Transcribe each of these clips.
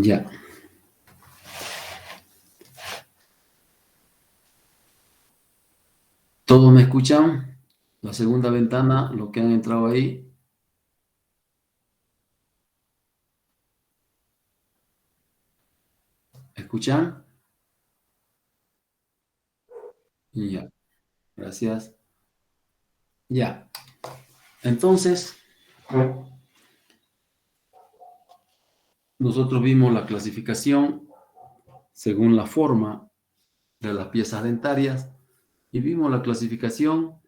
Ya. ¿Todos me escuchan? La segunda ventana, los que han entrado ahí. ¿Escuchan? Ya, gracias. Ya. Entonces, nosotros vimos la clasificación según la forma de las piezas dentarias y vimos la clasificación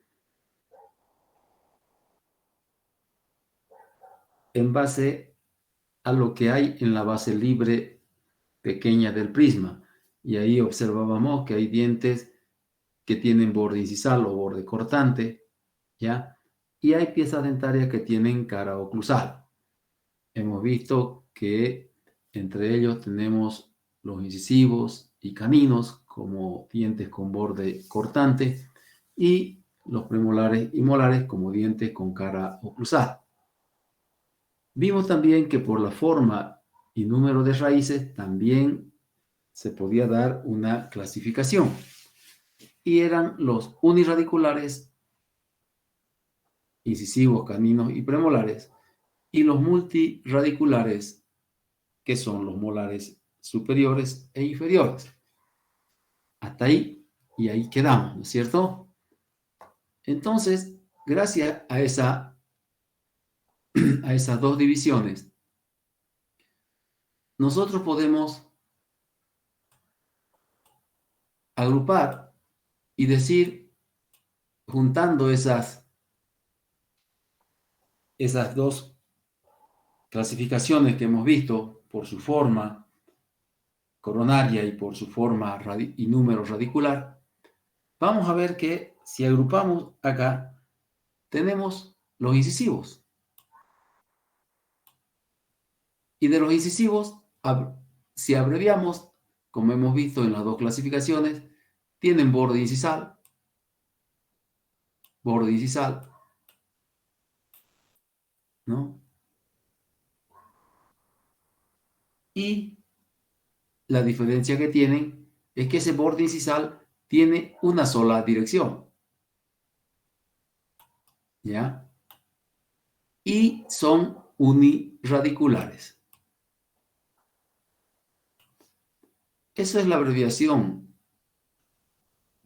en base a lo que hay en la base libre pequeña del prisma. Y ahí observábamos que hay dientes que tienen borde incisal o borde cortante, ¿ya? Y hay piezas dentarias que tienen cara oclusal. Hemos visto que entre ellos tenemos los incisivos y caninos como dientes con borde cortante y los premolares y molares como dientes con cara oclusal. Vimos también que por la forma y número de raíces también se podía dar una clasificación y eran los unirradiculares, incisivos, caninos y premolares, y los multiradiculares, que son los molares superiores e inferiores. Hasta ahí, y ahí quedamos, ¿no es cierto? Entonces, gracias a esas dos divisiones, nosotros podemos agrupar y decir, juntando esas dos clasificaciones que hemos visto por su forma coronaria y por su forma y número radicular, vamos a ver que si agrupamos acá, tenemos los incisivos. Y de los incisivos, si abreviamos, como hemos visto en las dos clasificaciones, tienen borde incisal, ¿no? Y la diferencia que tienen es que ese borde incisal tiene una sola dirección, ¿ya? Y son unirradiculares. Esa es la abreviación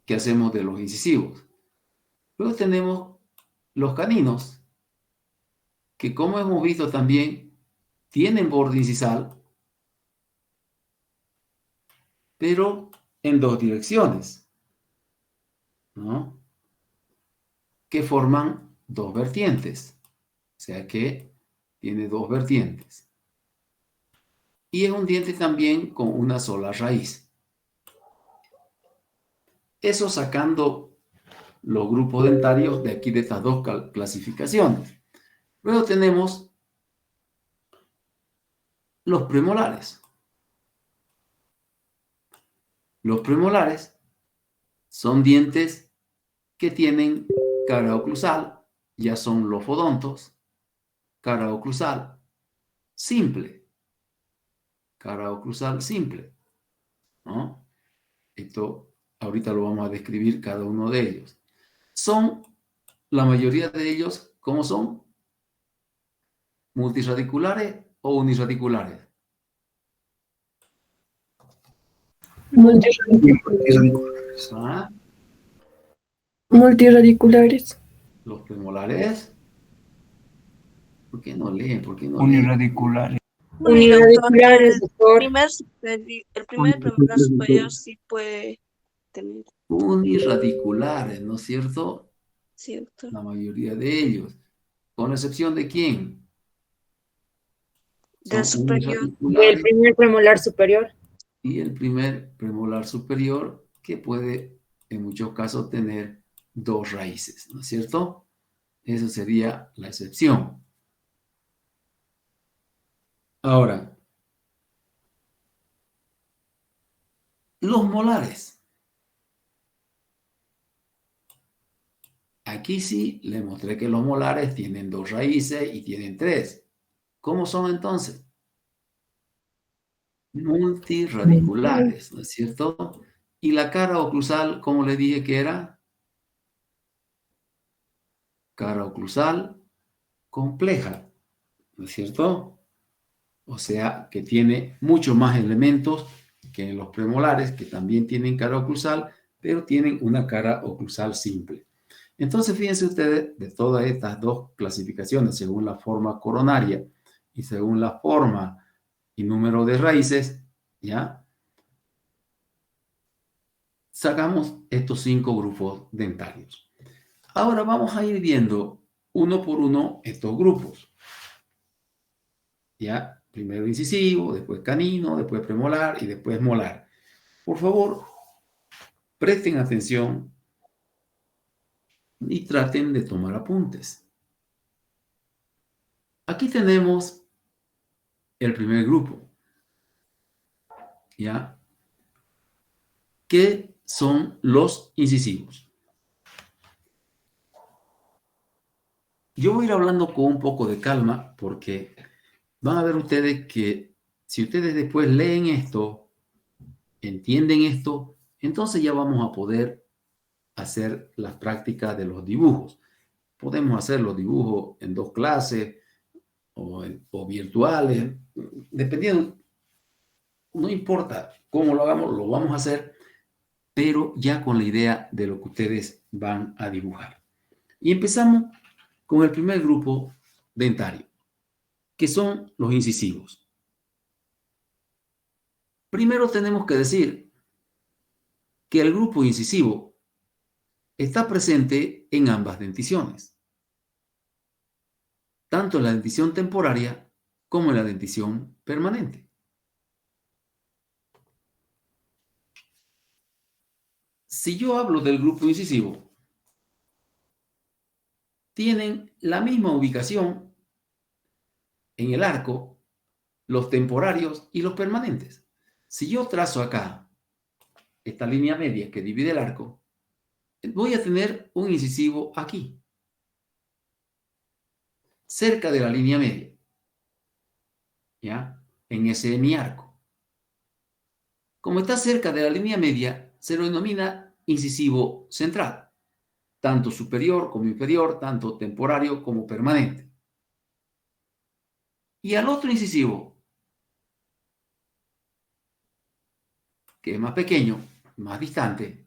que hacemos de los incisivos. Luego tenemos los caninos, que como hemos visto también, tienen borde incisal, pero en dos direcciones, ¿no? Que forman dos vertientes. O sea que tiene dos vertientes. Y es un diente también con una sola raíz. Eso sacando los grupos dentarios de aquí de estas dos clasificaciones. Luego tenemos los premolares. Los premolares son dientes que tienen cara oclusal, ya son los fodontos, cara oclusal simple, cara oclusal simple, ¿no? Esto ahorita lo vamos a describir cada uno de ellos. Son, la mayoría de ellos, ¿cómo son? ¿Multirradiculares o unirradiculares? Multirradiculares. ¿Ah? Multirradiculares. Los premolares. ¿Por qué no leen? ¿Por qué no leen? Unirradiculares. Unirradiculares, doctor. El primer premolar superior sí puede tener, Unirradiculares, ¿no es cierto? ¿cierto? La mayoría de ellos. ¿Con excepción de quién? Del Son superior. Del unirradiculares primer premolar superior. y el primer premolar superior, que puede en muchos casos tener dos raíces, ¿no es cierto? Esa sería la excepción. Ahora, los molares. Aquí sí le mostré que los molares tienen dos raíces y tienen tres. ¿Cómo son entonces? multirradiculares, ¿no es cierto? Y la cara oclusal, ¿cómo le dije que era? Cara oclusal compleja, ¿no es cierto? O sea, que tiene muchos más elementos que en los premolares, que también tienen cara oclusal, pero tienen una cara oclusal simple. Entonces, fíjense ustedes, de todas estas dos clasificaciones, según la forma coronaria y según la forma y número de raíces, ¿ya? Sacamos estos 5 grupos dentarios. Ahora vamos a ir viendo uno por uno estos grupos. ¿Ya? Primero incisivo, después canino, después premolar y después molar. Por favor, presten atención y traten de tomar apuntes. Aquí tenemos el primer grupo, ¿ya? ¿Qué son los incisivos? Yo voy a ir hablando con un poco de calma porque van a ver ustedes que si ustedes después leen esto, entienden esto, entonces ya vamos a poder hacer las prácticas de los dibujos. Podemos hacer los dibujos en 2 clases o virtuales, dependiendo, no importa cómo lo hagamos, lo vamos a hacer, pero ya con la idea de lo que ustedes van a dibujar. Y empezamos con el primer grupo dentario, que son los incisivos. Primero tenemos que decir que el grupo incisivo está presente en ambas denticiones, tanto en la dentición temporaria como en la dentición permanente. Si yo hablo del grupo incisivo, tienen la misma ubicación en el arco los temporarios y los permanentes. Si yo trazo acá esta línea media que divide el arco, voy a tener un incisivo aquí, cerca de la línea media, ¿ya? En ese hemiarco. Como está cerca de la línea media, se lo denomina incisivo central, tanto superior como inferior, tanto temporario como permanente. Y al otro incisivo, que es más pequeño, más distante,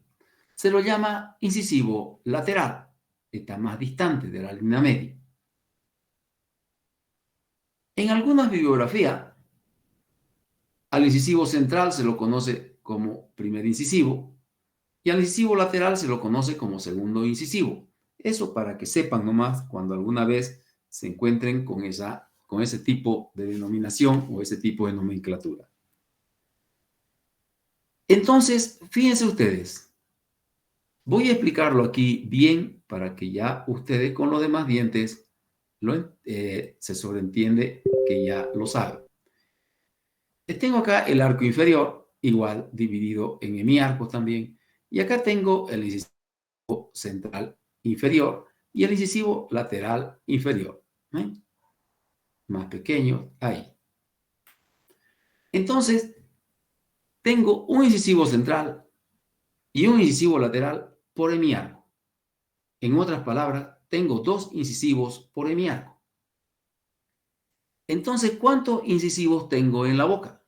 se lo llama incisivo lateral, está más distante de la línea media. En algunas bibliografías, al incisivo central se lo conoce como primer incisivo y al incisivo lateral se lo conoce como segundo incisivo. Eso para que sepan nomás cuando alguna vez se encuentren con ese tipo de denominación o ese tipo de nomenclatura. Entonces, fíjense ustedes, voy a explicarlo aquí bien para que ya ustedes con los demás dientes se sobreentiende que ya lo saben. Tengo acá el arco inferior, igual dividido en hemiarcos también, y acá tengo el incisivo central inferior y el incisivo lateral inferior. Más pequeño, ahí. Entonces, tengo un incisivo central y un incisivo lateral por hemiarco. En otras palabras, tengo 2 incisivos por hemiarco. Entonces, ¿cuántos incisivos tengo en la boca?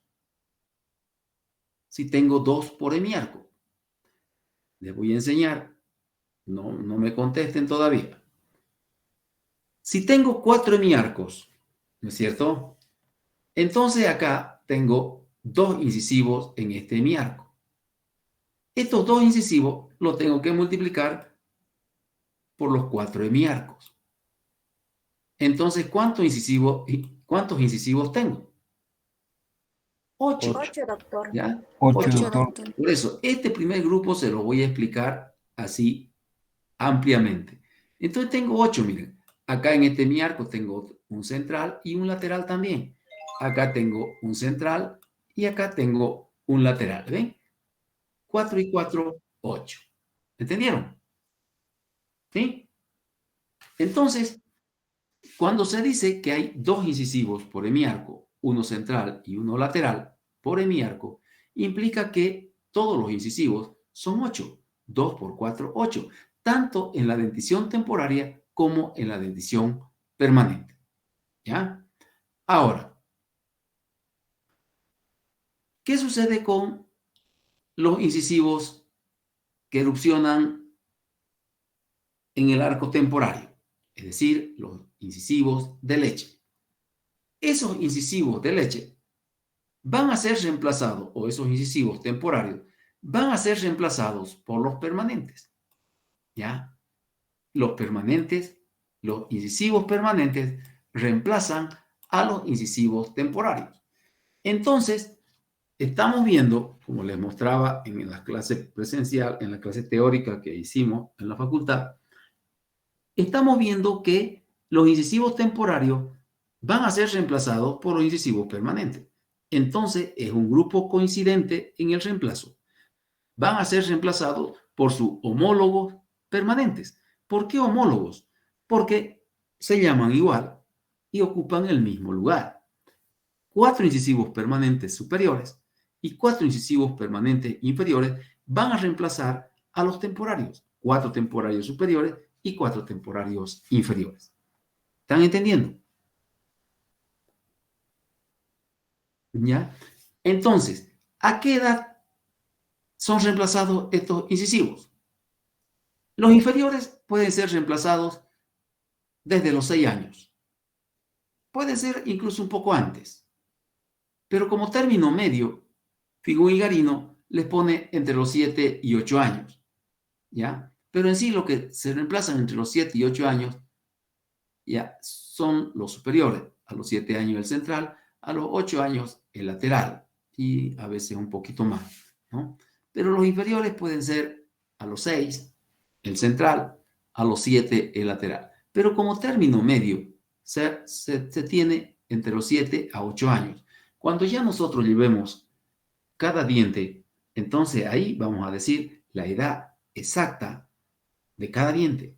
Si tengo 2 por hemiarco. Les voy a enseñar. No me contesten todavía. Si tengo 4 hemiarcos, ¿no es cierto? Entonces acá tengo 2 incisivos en este hemiarco. Estos 2 incisivos los tengo que multiplicar por los 4 hemiarcos. Entonces, ¿cuántos incisivos tengo? 8. 8, doctor. ¿Ya? 8, 8, doctor. doctor. Por eso, este primer grupo se lo voy a explicar así ampliamente. Entonces tengo 8, miren. Acá en este hemiarco tengo un central y un lateral también. Acá tengo un central y acá tengo un lateral. ¿Ven? 4 y 4, 8. ¿Entendieron? ¿Sí? Entonces, cuando se dice que hay 2 incisivos por hemiarco, uno central y uno lateral, por hemiarco, implica que todos los incisivos son 8. 2 por 4, 8. Tanto en la dentición temporaria como en la dentición permanente. ¿Ya? Ahora, ¿qué sucede con los incisivos que erupcionan en el arco temporario? Es decir, los incisivos de leche. Esos incisivos de leche van a ser reemplazados, o esos incisivos temporarios, van a ser reemplazados por los permanentes. ¿Ya? Los permanentes, los incisivos permanentes reemplazan a los incisivos temporarios. Entonces, estamos viendo, como les mostraba en la clase presencial, en la clase teórica que hicimos en la facultad, estamos viendo que los incisivos temporarios van a ser reemplazados por los incisivos permanentes. Entonces, es un grupo coincidente en el reemplazo. Van a ser reemplazados por sus homólogos permanentes. ¿Por qué homólogos? Porque se llaman igual y ocupan el mismo lugar. 4 incisivos permanentes superiores y 4 incisivos permanentes inferiores van a reemplazar a los temporarios. 4 temporarios superiores y 4 temporarios inferiores. ¿Están entendiendo? ¿Ya? Entonces, ¿a qué edad son reemplazados estos incisivos? Los inferiores pueden ser reemplazados desde los 6 años. Puede ser incluso un poco antes. Pero como término medio, Figún y Garino les pone entre los 7 y 8 años. ¿Ya? Pero en sí lo que se reemplazan entre los 7 y 8 años ya son los superiores. A los 7 años el central, a los 8 años el lateral y a veces un poquito más, ¿no? Pero los inferiores pueden ser a los 6 el central, a los 7 el lateral. Pero como término medio se tiene entre los 7 a 8 años. Cuando ya nosotros llevemos cada diente, entonces ahí vamos a decir la edad exacta de cada diente.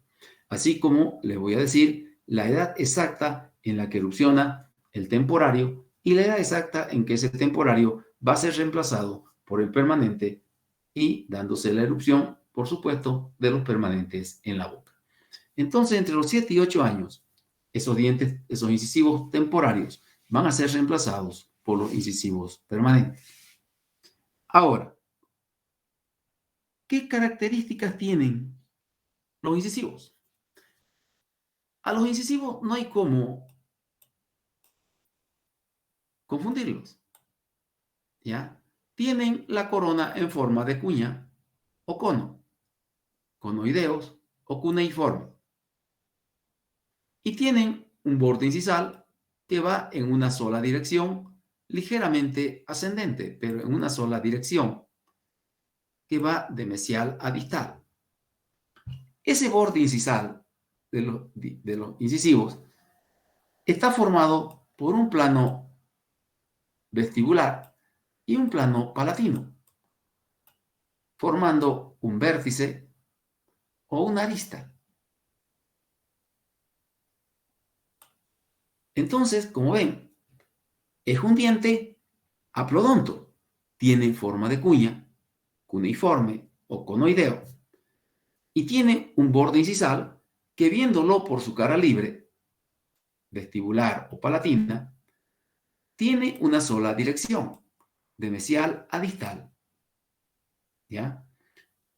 Así como les voy a decir la edad exacta en la que erupciona el temporario y la edad exacta en que ese temporario va a ser reemplazado por el permanente y dándose la erupción, por supuesto, de los permanentes en la boca. Entonces, entre los 7 y 8 años, esos dientes, esos incisivos temporarios van a ser reemplazados por los incisivos permanentes. Ahora, ¿qué características tienen los incisivos? A los incisivos no hay cómo confundirlos. ¿Ya? Tienen la corona en forma de cuña o cono, conoideos o cuneiforme. Y tienen un borde incisal que va en una sola dirección, ligeramente ascendente, pero en una sola dirección, que va de mesial a distal. Ese borde incisal de los incisivos está formado por un plano vestibular y un plano palatino, formando un vértice o una arista. Entonces, como ven, es un diente aplodonto, tiene forma de cuña, cuneiforme o conoideo, y tiene un borde incisal que, viéndolo por su cara libre, vestibular o palatina, tiene una sola dirección, de mesial a distal. ¿Ya?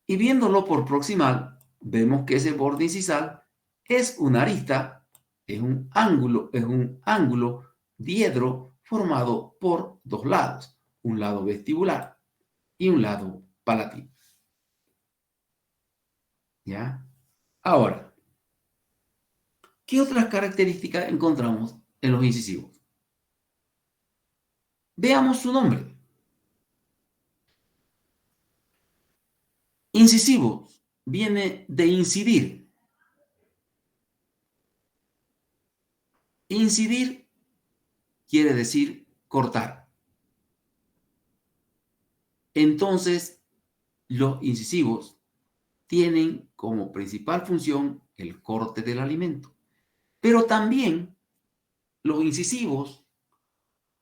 Y viéndolo por proximal, vemos que ese borde incisal es una arista, es un ángulo diedro formado por dos lados, un lado vestibular y un lado palatino. ¿Ya? Ahora, ¿qué otras características encontramos en los incisivos? Veamos su nombre. Incisivo viene de incidir. Incidir quiere decir cortar. Entonces, los incisivos tienen como principal función el corte del alimento. Pero también los incisivos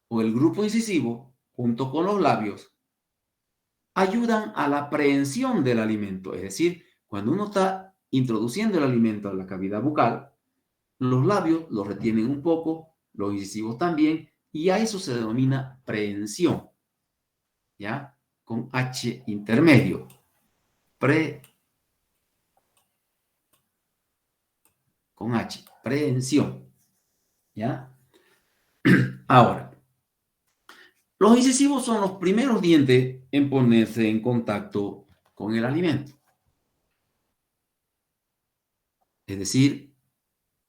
o el grupo incisivo junto con los labios, ayudan a la aprehensión del alimento. Es decir, cuando uno está introduciendo el alimento a la cavidad bucal, los labios lo retienen un poco, los incisivos también, y a eso se denomina prehensión, ¿ya? Con H intermedio. Con H, prehensión, ¿ya? Ahora, los incisivos son los primeros dientes en ponerse en contacto con el alimento. Es decir,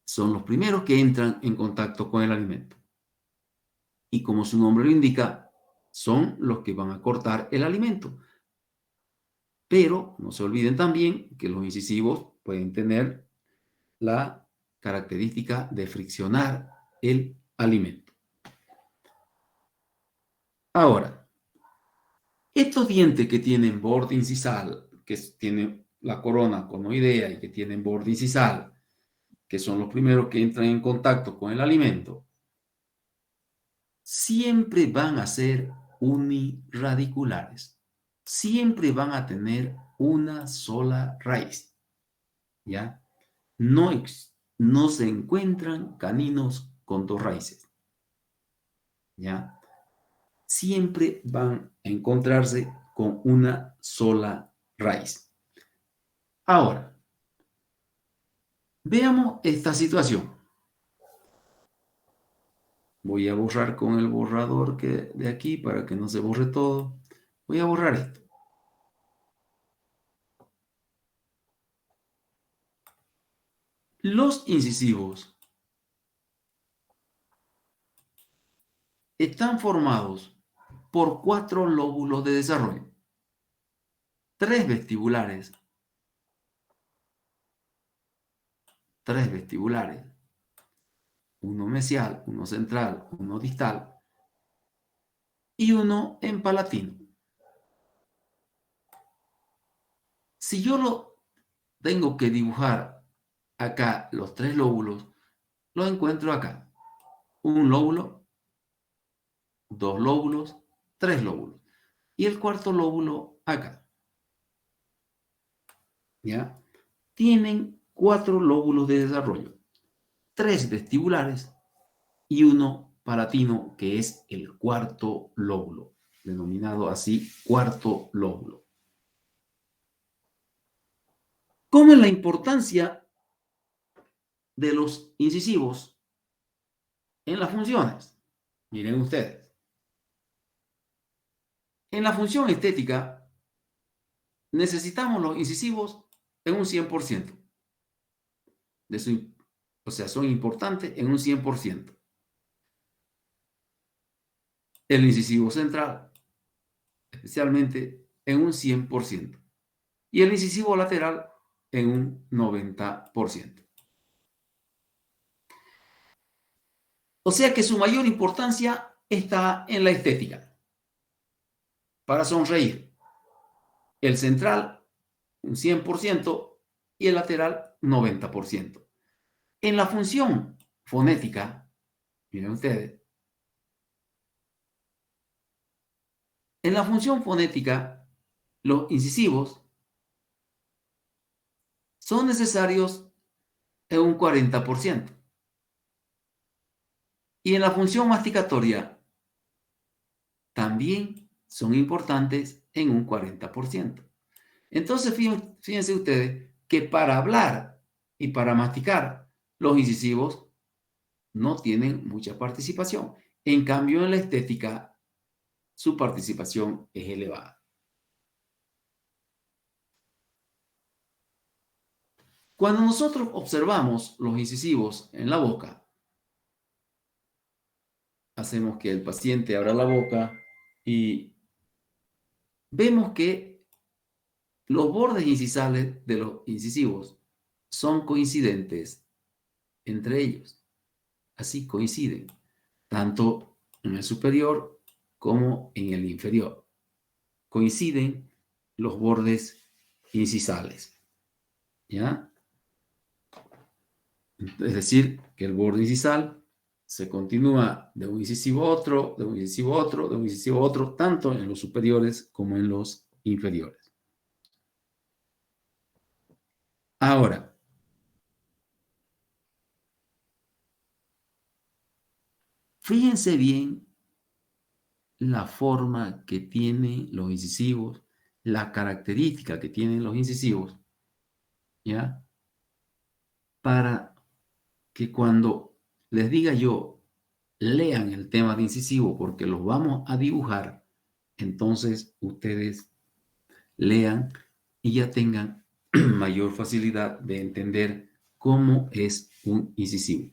son los primeros que entran en contacto con el alimento. Y como su nombre lo indica, son los que van a cortar el alimento. Pero no se olviden también que los incisivos pueden tener la característica de friccionar el alimento. Ahora, estos dientes que tienen borde incisal, que tienen la corona conoidea y que tienen borde incisal, que son los primeros que entran en contacto con el alimento, siempre van a ser unirradiculares. Siempre van a tener una sola raíz, ¿ya? No se encuentran caninos con dos raíces, ¿ya? Siempre van a encontrarse con una sola raíz. Ahora, veamos esta situación. Voy a borrar con el borrador de aquí para que no se borre todo. Voy a borrar esto. Los incisivos están formados por 4 lóbulos de desarrollo. 3 vestibulares. 3 vestibulares. Uno mesial, uno central, uno distal y uno en palatino. Si yo lo tengo que dibujar acá, los 3 lóbulos, los encuentro acá. Un lóbulo, 2 lóbulos, 3 lóbulos. Y el cuarto lóbulo acá. ¿Ya? Tienen 4 lóbulos de desarrollo. 3 vestibulares y uno palatino, que es el cuarto lóbulo, denominado así cuarto lóbulo. ¿Cómo es la importancia de los incisivos en las funciones? Miren ustedes. En la función estética necesitamos los incisivos en un 100%. O sea, son importantes en un 100%. El incisivo central, especialmente, en un 100%. Y el incisivo lateral en un 90%. O sea que su mayor importancia está en la estética. Para sonreír. El central, un 100%, y el lateral, 90%. En la función fonética, miren ustedes, en la función fonética, los incisivos son necesarios en un 40%. Y en la función masticatoria también son importantes en un 40%. Entonces, fíjense ustedes que para hablar y para masticar, los incisivos no tienen mucha participación. En cambio, en la estética, su participación es elevada. Cuando nosotros observamos los incisivos en la boca, hacemos que el paciente abra la boca y vemos que los bordes incisales de los incisivos son coincidentes entre ellos. Así coinciden, tanto en el superior como en el inferior. Coinciden los bordes incisales. ¿Ya? Es decir, que el borde incisal se continúa de un incisivo a otro, de un incisivo a otro, de un incisivo a otro, tanto en los superiores como en los inferiores. Ahora, fíjense bien la forma que tienen los incisivos, la característica que tienen los incisivos, ¿ya? Para que cuando les diga yo, lean el tema de incisivo porque los vamos a dibujar, entonces ustedes lean y ya tengan mayor facilidad de entender cómo es un incisivo,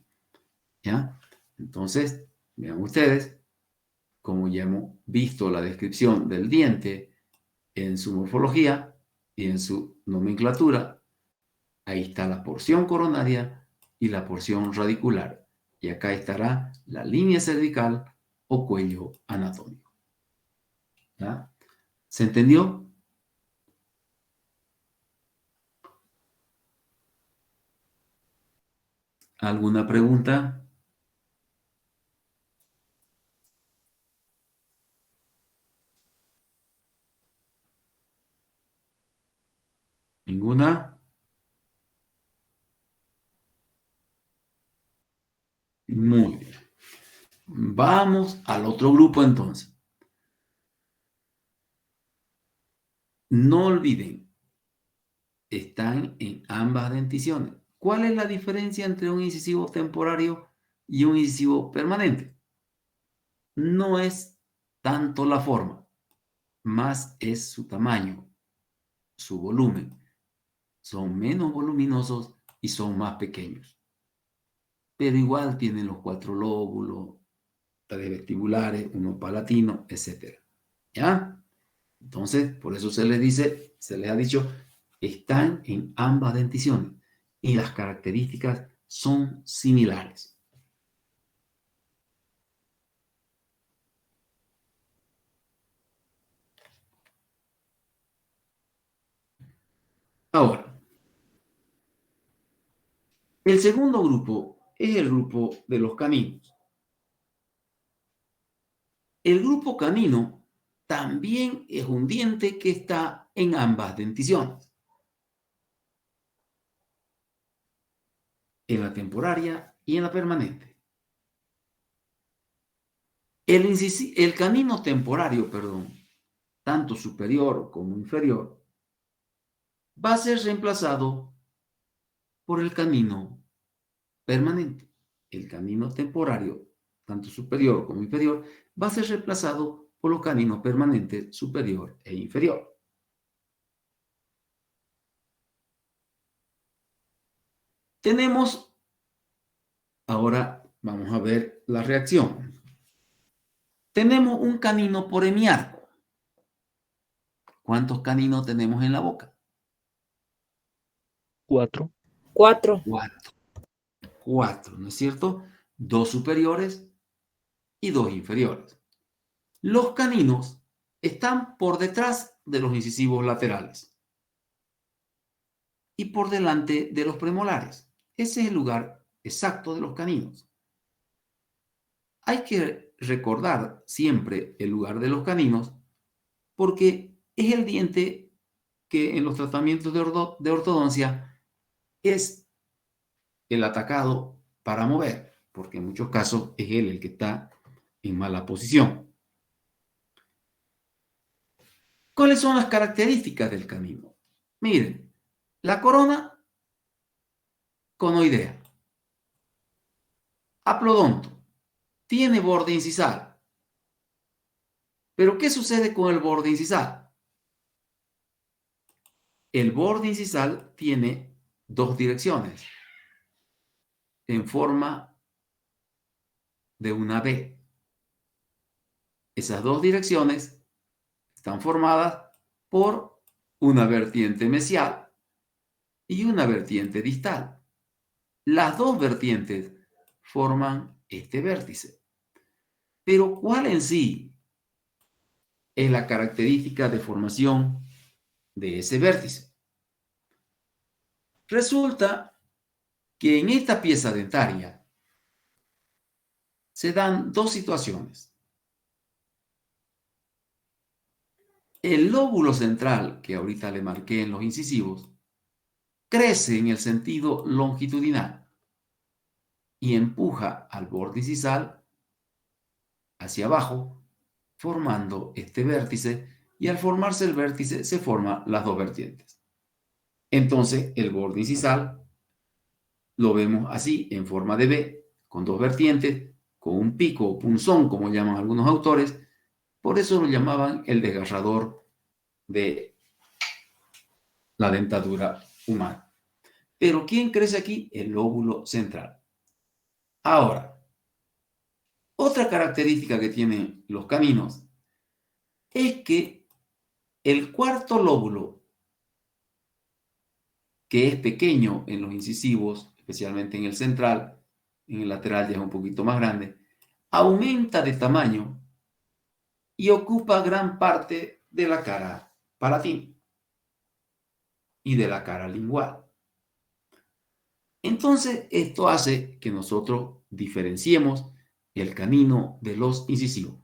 ¿ya? Entonces, vean ustedes, como ya hemos visto la descripción del diente en su morfología y en su nomenclatura, ahí está la porción coronaria y la porción radicular. Y acá estará la línea cervical o cuello anatómico. ¿Ya? ¿Se entendió? ¿Alguna pregunta? ¿Ninguna? Muy bien. Vamos al otro grupo entonces. No olviden, están en ambas denticiones. ¿Cuál es la diferencia entre un incisivo temporario y un incisivo permanente? No es tanto la forma, más es su tamaño, su volumen. Son menos voluminosos y son más pequeños. Pero igual tienen los 4 lóbulos, 3 vestibulares, uno palatino, etc. ¿Ya? Entonces, por eso se les dice, se les ha dicho, están en ambas denticiones y las características son similares. Ahora, el segundo grupo es el grupo de los caninos. El grupo canino también es un diente que está en ambas denticiones, en la temporaria y en la permanente. El canino temporario, tanto superior como inferior, va a ser reemplazado por el canino permanente. El canino temporario, tanto superior como inferior, va a ser reemplazado por los caninos permanentes superior e inferior. Tenemos, ahora vamos a ver la reacción. Tenemos un canino por hemiarco. ¿Cuántos caninos tenemos en la boca? 4. 4, ¿no es cierto? 2 superiores y 2 inferiores. Los caninos están por detrás de los incisivos laterales y por delante de los premolares. Ese es el lugar exacto de los caninos. Hay que recordar siempre el lugar de los caninos porque es el diente que en los tratamientos de ortodoncia es el atacado para mover, porque en muchos casos es él el que está en mala posición. ¿Cuáles son las características del canino? Miren, la corona conoidea, aplodonto, tiene borde incisal. ¿Pero qué sucede con el borde incisal? El borde incisal tiene 2 direcciones en forma de una V. Esas 2 direcciones están formadas por una vertiente mesial y una vertiente distal. Las 2 vertientes forman este vértice. Pero ¿cuál en sí es la característica de formación de ese vértice? Resulta que en esta pieza dentaria se dan dos situaciones. El lóbulo central, que ahorita le marqué en los incisivos, crece en el sentido longitudinal y empuja al borde incisal hacia abajo, formando este vértice, y al formarse el vértice se forman las dos vertientes. Entonces, el borde incisal lo vemos así, en forma de V, con dos vertientes, con un pico o punzón, como llaman algunos autores. Por eso lo llamaban el desgarrador de la dentadura humana. Pero ¿quién crece aquí? El lóbulo central. Ahora, otra característica que tienen los caninos es que el cuarto lóbulo, que es pequeño en los incisivos, especialmente en el central, en el lateral ya es un poquito más grande, aumenta de tamaño y ocupa gran parte de la cara palatina y de la cara lingual. Entonces, esto hace que nosotros diferenciemos el canino de los incisivos,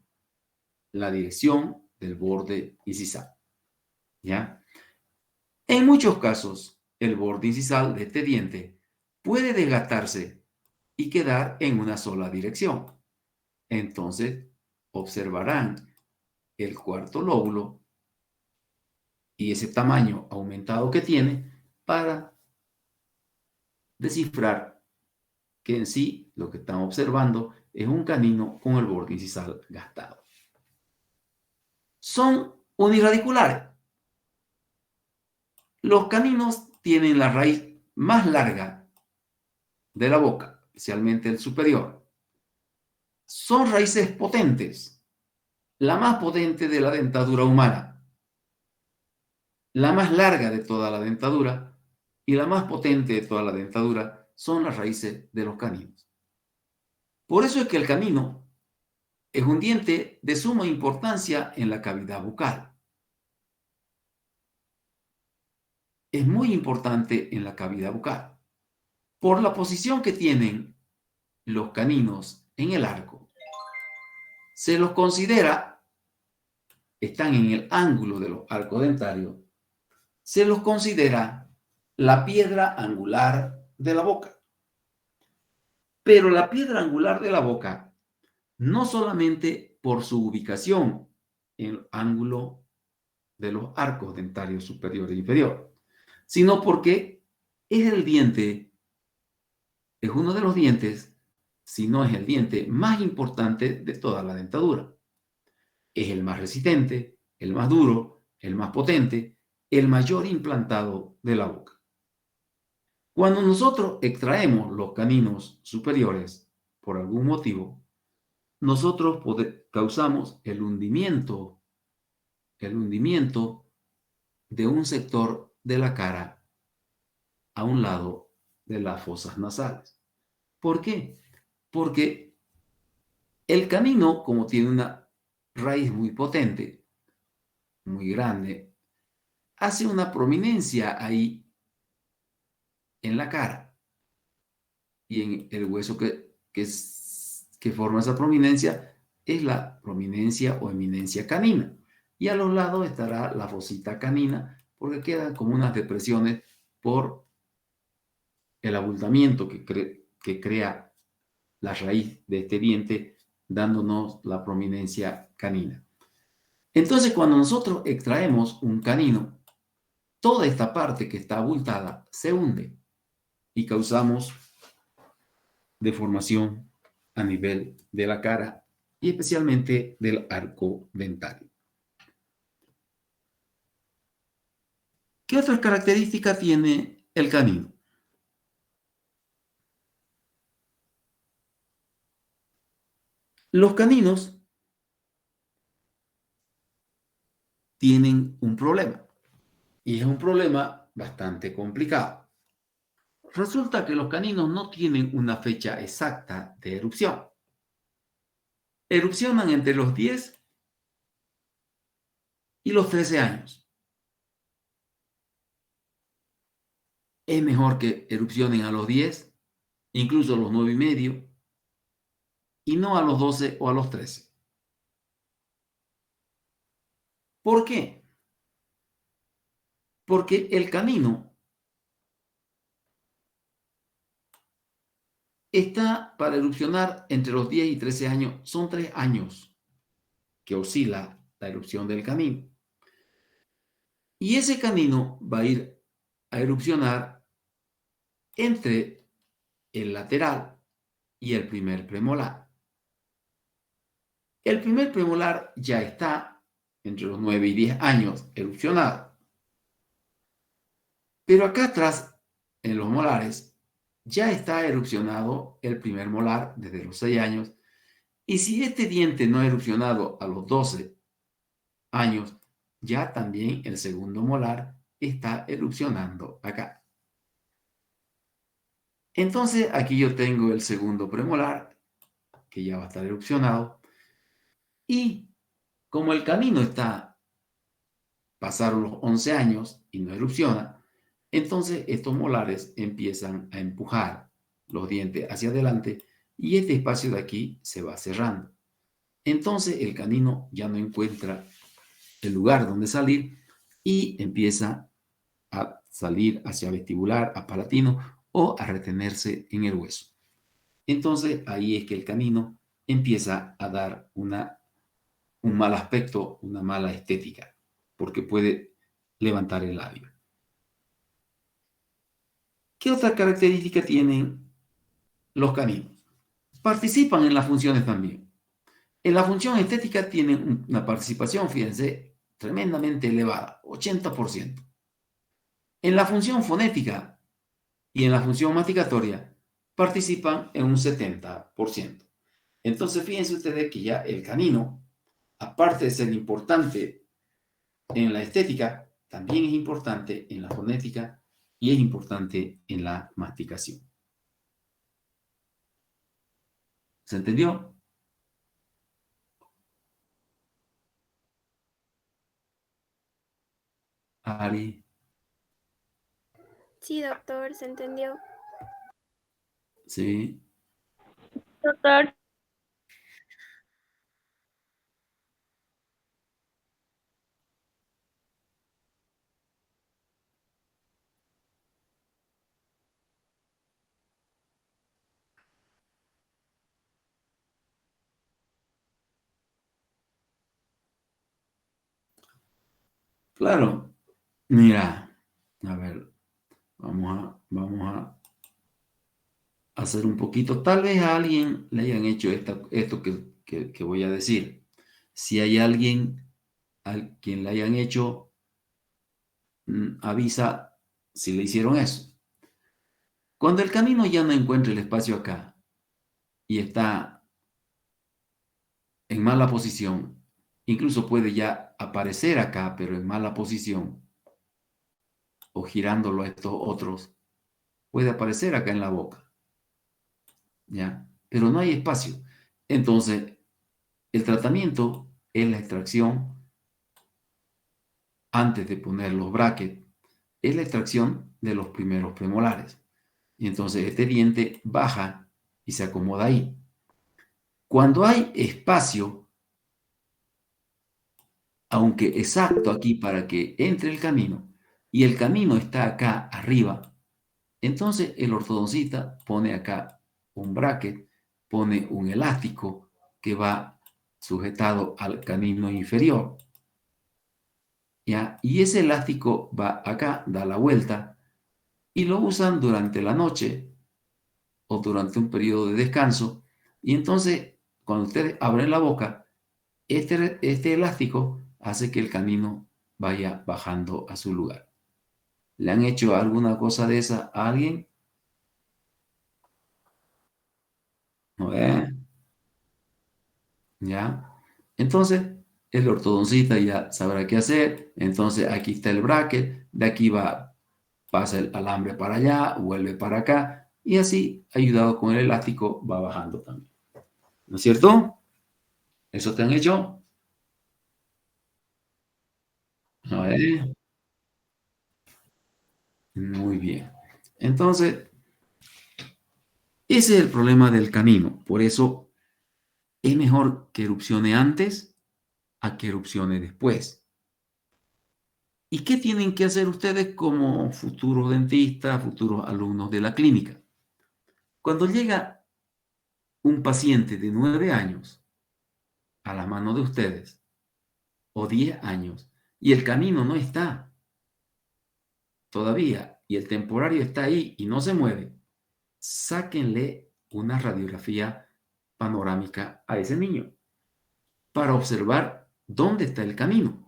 la dirección del borde incisal, ¿ya? En muchos casos, el borde incisal de este diente puede desgastarse y quedar en una sola dirección. Entonces, observarán el cuarto lóbulo y ese tamaño aumentado que tiene para descifrar que en sí lo que están observando es un canino con el borde incisal gastado. Son unirradiculares. Los caninos tienen la raíz más larga de la boca, especialmente el superior. Son raíces potentes, la más potente de la dentadura humana, la más larga de toda la dentadura y la más potente de toda la dentadura son las raíces de los caninos. Por eso es que el canino es un diente de suma importancia en la cavidad bucal. Es muy importante en la cavidad bucal por la posición que tienen los caninos en el arco. Se los considera, están en el ángulo de los arcos dentarios, se los considera la piedra angular de la boca. Pero la piedra angular de la boca, no solamente por su ubicación en el ángulo de los arcos dentarios superior e inferior, sino porque es el diente, es uno de los dientes, si no es el diente más importante de toda la dentadura. Es el más resistente, el más duro, el más potente, el mayor implantado de la boca. Cuando nosotros extraemos los caninos superiores por algún motivo, nosotros causamos el hundimiento de un sector de la cara a un lado de las fosas nasales. ¿Por qué? Porque el canino, como tiene una raíz muy potente, muy grande, hace una prominencia ahí en la cara y en el hueso que forma esa prominencia es la prominencia o eminencia canina. Y a los lados estará la fosita canina porque quedan como unas depresiones por el abultamiento que crea la raíz de este diente dándonos la prominencia canina. Entonces, cuando nosotros extraemos un canino, toda esta parte que está abultada se hunde y causamos deformación a nivel de la cara y especialmente del arco dentario. ¿Qué otras características tiene el canino? Los caninos tienen un problema y es un problema bastante complicado. Resulta que los caninos no tienen una fecha exacta de erupción. Erupcionan entre los 10 y los 13 años. Es mejor que erupcionen a los 10, incluso a los 9 y medio, y no a los 12 o a los 13. ¿Por qué? Porque el canino está para erupcionar entre los 10 y 13 años. Son 3 años que oscila la erupción del canino. Y ese canino va a ir a erupcionar entre el lateral y el primer premolar. El primer premolar ya está entre los 9 y 10 años erupcionado. Pero acá atrás, en los molares, ya está erupcionado el primer molar desde los 6 años. Y si este diente no ha erupcionado a los 12 años, ya también el segundo molar está erupcionando acá. Entonces, aquí yo tengo el segundo premolar, que ya va a estar erupcionado. Y como el canino está, pasaron los 11 años y no erupciona, entonces estos molares empiezan a empujar los dientes hacia adelante y este espacio de aquí se va cerrando. Entonces el canino ya no encuentra el lugar donde salir y empieza a salir hacia vestibular, a palatino o a retenerse en el hueso. Entonces ahí es que el canino empieza a dar un mal aspecto, una mala estética, porque puede levantar el labio. ¿Qué otra característica tienen los caninos? Participan en las funciones también. En la función estética tienen una participación, fíjense, tremendamente elevada, 80%. En la función fonética y en la función masticatoria participan en un 70%. Entonces, fíjense ustedes que ya el canino, aparte de ser importante en la estética, también es importante en la fonética y es importante en la masticación. ¿Se entendió? Ari. Sí, doctor, se entendió. Sí. Doctor. Claro. Mira, a ver, vamos a hacer un poquito. Tal vez a alguien le hayan hecho esto que voy a decir. Si hay alguien al quien le hayan hecho, avisa si le hicieron eso. Cuando el canino ya no encuentra el espacio acá y está en mala posición, incluso puede ya aparecer acá, pero en mala posición, o girándolo a estos otros, puede aparecer acá en la boca. ¿Ya? Pero no hay espacio. Entonces, el tratamiento es la extracción antes de poner los brackets, es la extracción de los primeros premolares. Y entonces este diente baja y se acomoda ahí. Cuando hay espacio, aunque exacto aquí para que entre el canino, y el canino está acá arriba, entonces el ortodoncista pone acá un bracket, pone un elástico que va sujetado al canino inferior. ¿Ya? Y ese elástico va acá, da la vuelta, y lo usan durante la noche o durante un periodo de descanso. Y entonces, cuando ustedes abren la boca, este elástico hace que el canino vaya bajando a su lugar. ¿Le han hecho alguna cosa de esa a alguien? ¿No ve? ¿Ya? Entonces, el ortodoncista ya sabrá qué hacer. Entonces, aquí está el bracket, de aquí pasa el alambre para allá, vuelve para acá, y así, ayudado con el elástico, va bajando también. ¿No es cierto? ¿Eso te han hecho? ¿No ve? Muy bien. Entonces, ese es el problema del canino. Por eso es mejor que erupcione antes a que erupcione después. ¿Y qué tienen que hacer ustedes como futuros dentistas, futuros alumnos de la clínica? Cuando llega un paciente de 9 años a la mano de ustedes, o 10 años, y el canino no está todavía, y el temporario está ahí y no se mueve, sáquenle una radiografía panorámica a ese niño para observar dónde está el canino.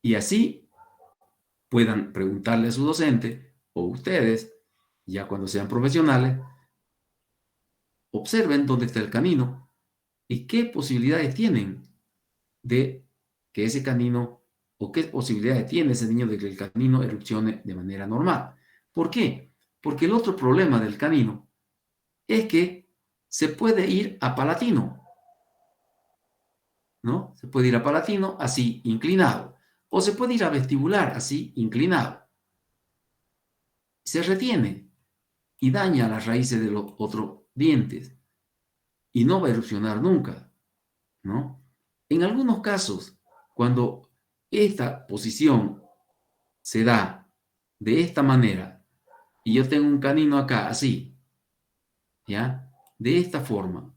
Y así puedan preguntarle a su docente o ustedes, ya cuando sean profesionales, observen dónde está el canino y qué posibilidades tienen de que ese canino o qué posibilidades tiene ese niño de que el canino erupcione de manera normal. ¿Por qué? Porque el otro problema del canino es que se puede ir a palatino, ¿no? Se puede ir a palatino así inclinado, o se puede ir a vestibular así inclinado. Se retiene y daña las raíces de los otros dientes y no va a erupcionar nunca, ¿no? En algunos casos, cuando esta posición se da de esta manera y yo tengo un canino acá así, ¿ya? De esta forma,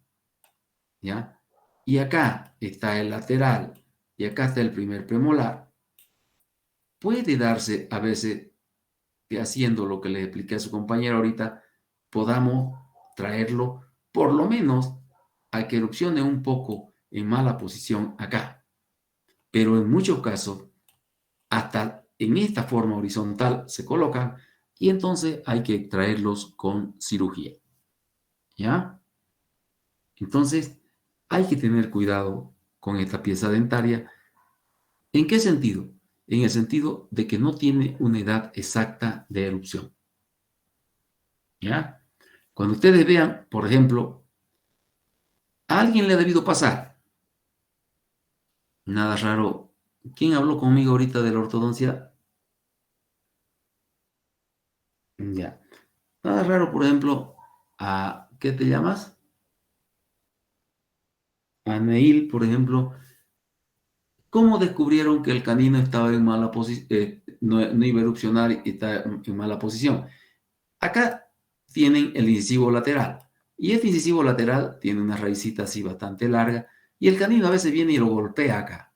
¿ya? Y acá está el lateral y acá está el primer premolar. Puede darse a veces que haciendo lo que le expliqué a su compañero ahorita, podamos traerlo por lo menos a que erupcione un poco en mala posición acá. Pero en muchos casos, hasta en esta forma horizontal se colocan y entonces hay que traerlos con cirugía. ¿Ya? Entonces, hay que tener cuidado con esta pieza dentaria. ¿En qué sentido? En el sentido de que no tiene una edad exacta de erupción. ¿Ya? Cuando ustedes vean, por ejemplo, a alguien le ha debido pasar. Nada raro. ¿Quién habló conmigo ahorita de la ortodoncia? Ya. Nada raro, por ejemplo, a, ¿qué te llamas? A Neil, por ejemplo. ¿Cómo descubrieron que el canino estaba en mala posición, no iba a erupcionar y está en mala posición? Acá tienen el incisivo lateral. Y este incisivo lateral tiene una raicita así bastante larga. Y el canino a veces viene y lo golpea acá.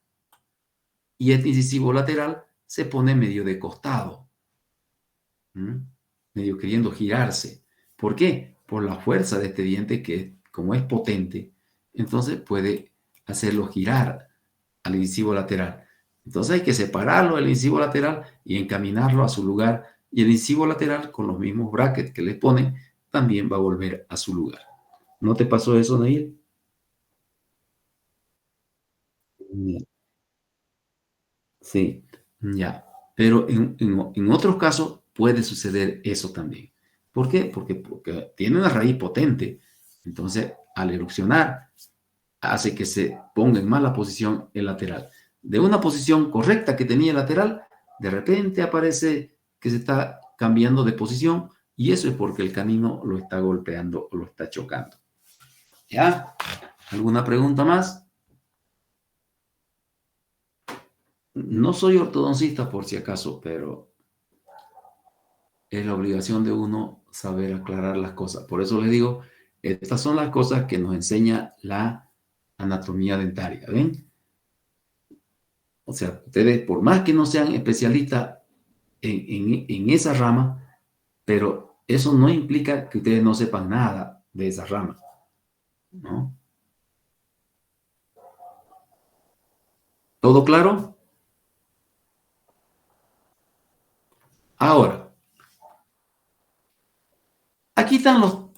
Y este incisivo lateral se pone medio de costado, medio queriendo girarse. ¿Por qué? Por la fuerza de este diente que, como es potente, entonces puede hacerlo girar al incisivo lateral. Entonces hay que separarlo del incisivo lateral y encaminarlo a su lugar. Y el incisivo lateral, con los mismos brackets que le ponen, también va a volver a su lugar. ¿No te pasó eso, Nair? Sí, ya. Pero en otros casos puede suceder eso también. ¿Por qué? Porque tiene una raíz potente. Entonces, al erupcionar, hace que se ponga en mala posición el lateral. De una posición correcta que tenía el lateral, de repente aparece que se está cambiando de posición y eso es porque el canino lo está golpeando o lo está chocando. ¿Ya? ¿Alguna pregunta más? No soy ortodoncista por si acaso, pero es la obligación de uno saber aclarar las cosas. Por eso les digo, estas son las cosas que nos enseña la anatomía dentaria, ¿ven? O sea, ustedes, por más que no sean especialistas en esa rama, pero eso no implica que ustedes no sepan nada de esa rama, ¿no? ¿Todo claro? Ahora, aquí están los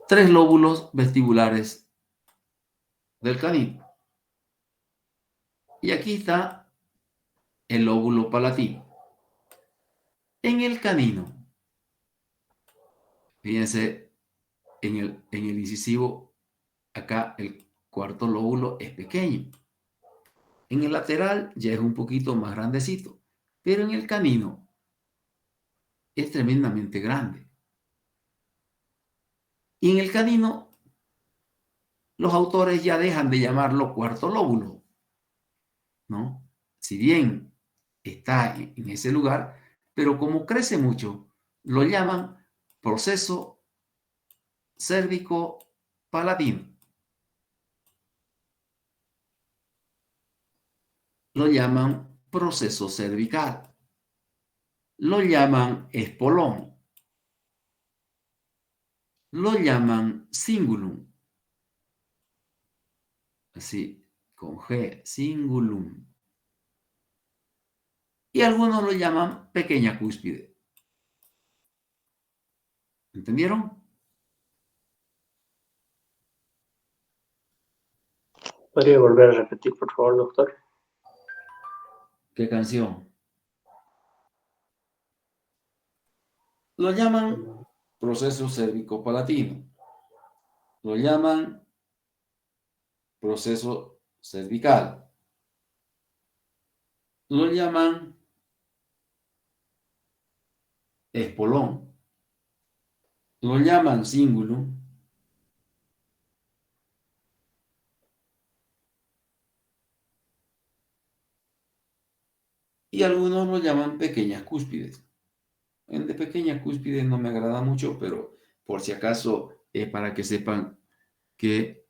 3 lóbulos vestibulares del canino. Y aquí está el lóbulo palatino. En el canino, fíjense, en el incisivo, acá el cuarto lóbulo es pequeño. En el lateral ya es un poquito más grandecito, pero en el canino es tremendamente grande. Y en el canino los autores ya dejan de llamarlo cuarto lóbulo, ¿no? Si bien está en ese lugar, pero como crece mucho, lo llaman proceso cérvico-palatino. Lo llaman proceso cervical. Lo llaman espolón. Lo llaman cingulum. Así, con G, cingulum. Y algunos lo llaman pequeña cúspide. ¿Entendieron? ¿Podría volver a repetir, por favor, doctor? ¿Qué canción? Lo llaman proceso cérvico-palatino. Lo llaman proceso cervical. Lo llaman espolón. Lo llaman cingulum. Y algunos lo llaman pequeñas cúspides. El de pequeñas cúspides no me agrada mucho, pero por si acaso es para que sepan que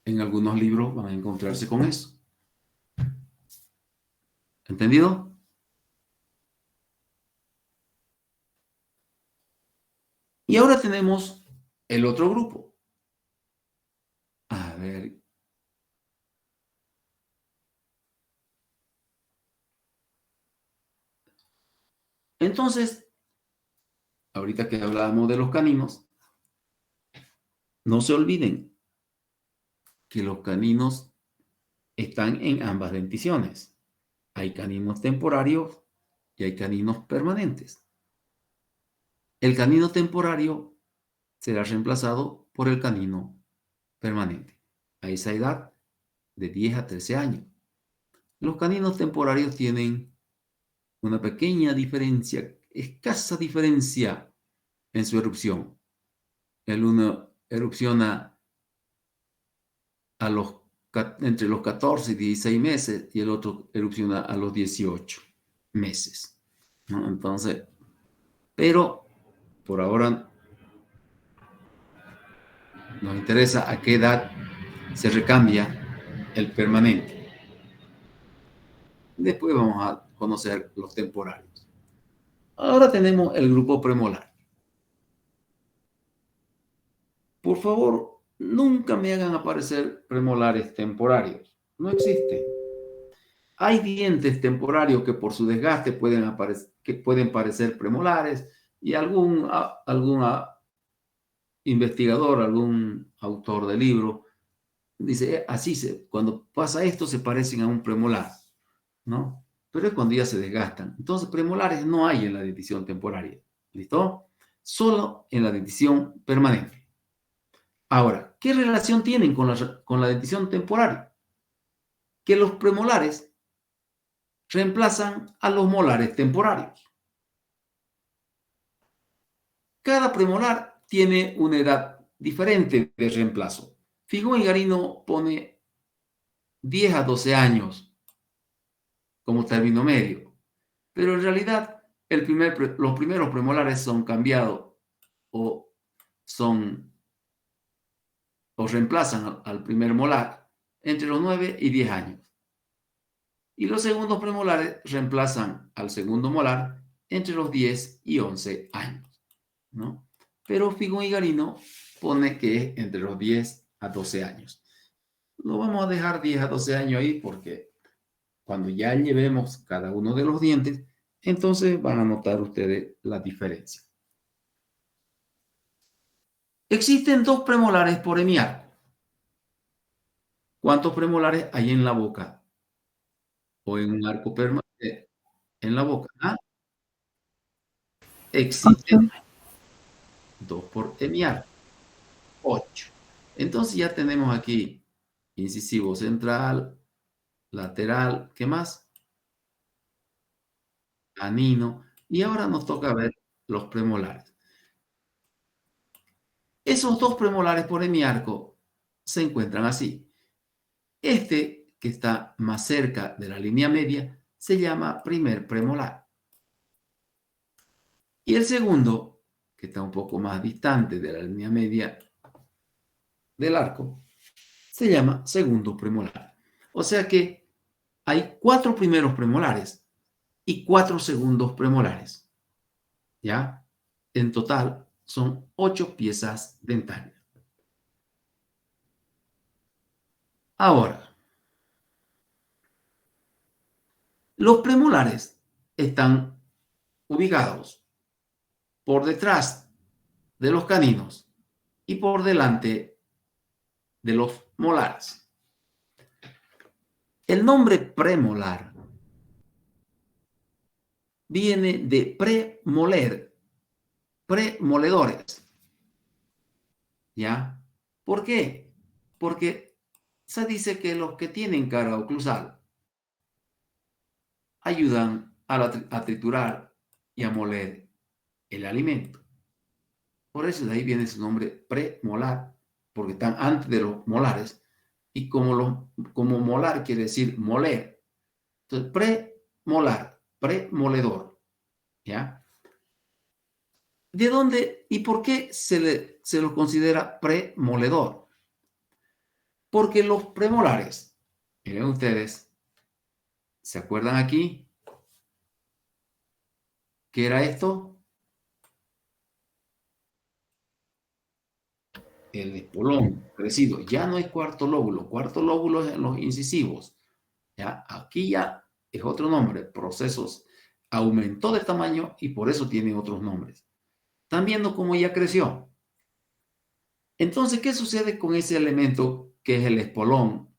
en algunos libros van a encontrarse con eso. ¿Entendido? Y ahora tenemos el otro grupo. A ver. Entonces, ahorita que hablábamos de los caninos, no se olviden que los caninos están en ambas denticiones. Hay caninos temporarios y hay caninos permanentes. El canino temporario será reemplazado por el canino permanente a esa edad de 10 a 13 años. Los caninos temporarios tienen una pequeña diferencia, escasa diferencia en su erupción. El uno erupciona entre los 14 y 16 meses y el otro erupciona a los 18 meses, ¿no? Entonces, pero por ahora nos interesa a qué edad se recambia el permanente. Después vamos a conocer los temporarios. Ahora tenemos el grupo premolar. Por favor, nunca me hagan aparecer premolares temporarios. No existen. Hay dientes temporarios que por su desgaste pueden parecer premolares y algún investigador, algún autor de libro dice, cuando pasa esto se parecen a un premolar, ¿no? Pero es cuando ya se desgastan. Entonces, premolares no hay en la dentición temporaria. ¿Listo? Solo en la dentición permanente. Ahora, ¿qué relación tienen con la dentición temporaria? Que los premolares reemplazan a los molares temporarios. Cada premolar tiene una edad diferente de reemplazo. Figón y Garino pone 10 a 12 años como término medio, pero en realidad los primeros premolares son cambiados o reemplazan al primer molar entre los 9 y 10 años. Y los segundos premolares reemplazan al segundo molar entre los 10 y 11 años, ¿no? Pero Figón y Garino pone que es entre los 10 a 12 años. Lo vamos a dejar 10 a 12 años ahí porque cuando ya llevemos cada uno de los dientes, entonces van a notar ustedes la diferencia. Existen dos premolares por hemiarco. ¿Cuántos premolares hay en la boca? O en un arco permanente en la boca. ¿Ah? Existen 2 por hemiarco. 8. Entonces ya tenemos aquí incisivo central, lateral, ¿qué más? Canino. Y ahora nos toca ver los premolares. Esos dos premolares por hemiarco se encuentran así. Este, que está más cerca de la línea media, se llama primer premolar. Y el segundo, que está un poco más distante de la línea media del arco, se llama segundo premolar. O sea que hay 4 primeros premolares y 4 segundos premolares. ¿Ya? En total son 8 piezas dentarias. Ahora, los premolares están ubicados por detrás de los caninos y por delante de los molares. El nombre premolar viene de premoler, premoledores. ¿Ya? ¿Por qué? Porque se dice que los que tienen cara oclusal ayudan a triturar y a moler el alimento. Por eso de ahí viene su nombre premolar, porque están antes de los molares. Y como molar quiere decir moler. Entonces, premolar, premoledor. ¿Ya? ¿De dónde y por qué se lo considera premoledor? Porque los premolares, miren ustedes, ¿se acuerdan aquí? ¿Qué era esto? El espolón crecido. Ya no es cuarto lóbulo. Cuarto lóbulo es en los incisivos. ¿Ya? Aquí ya es otro nombre. Procesos. Aumentó de tamaño y por eso tiene otros nombres. ¿Están viendo cómo ya creció? Entonces, ¿qué sucede con ese elemento que es el espolón,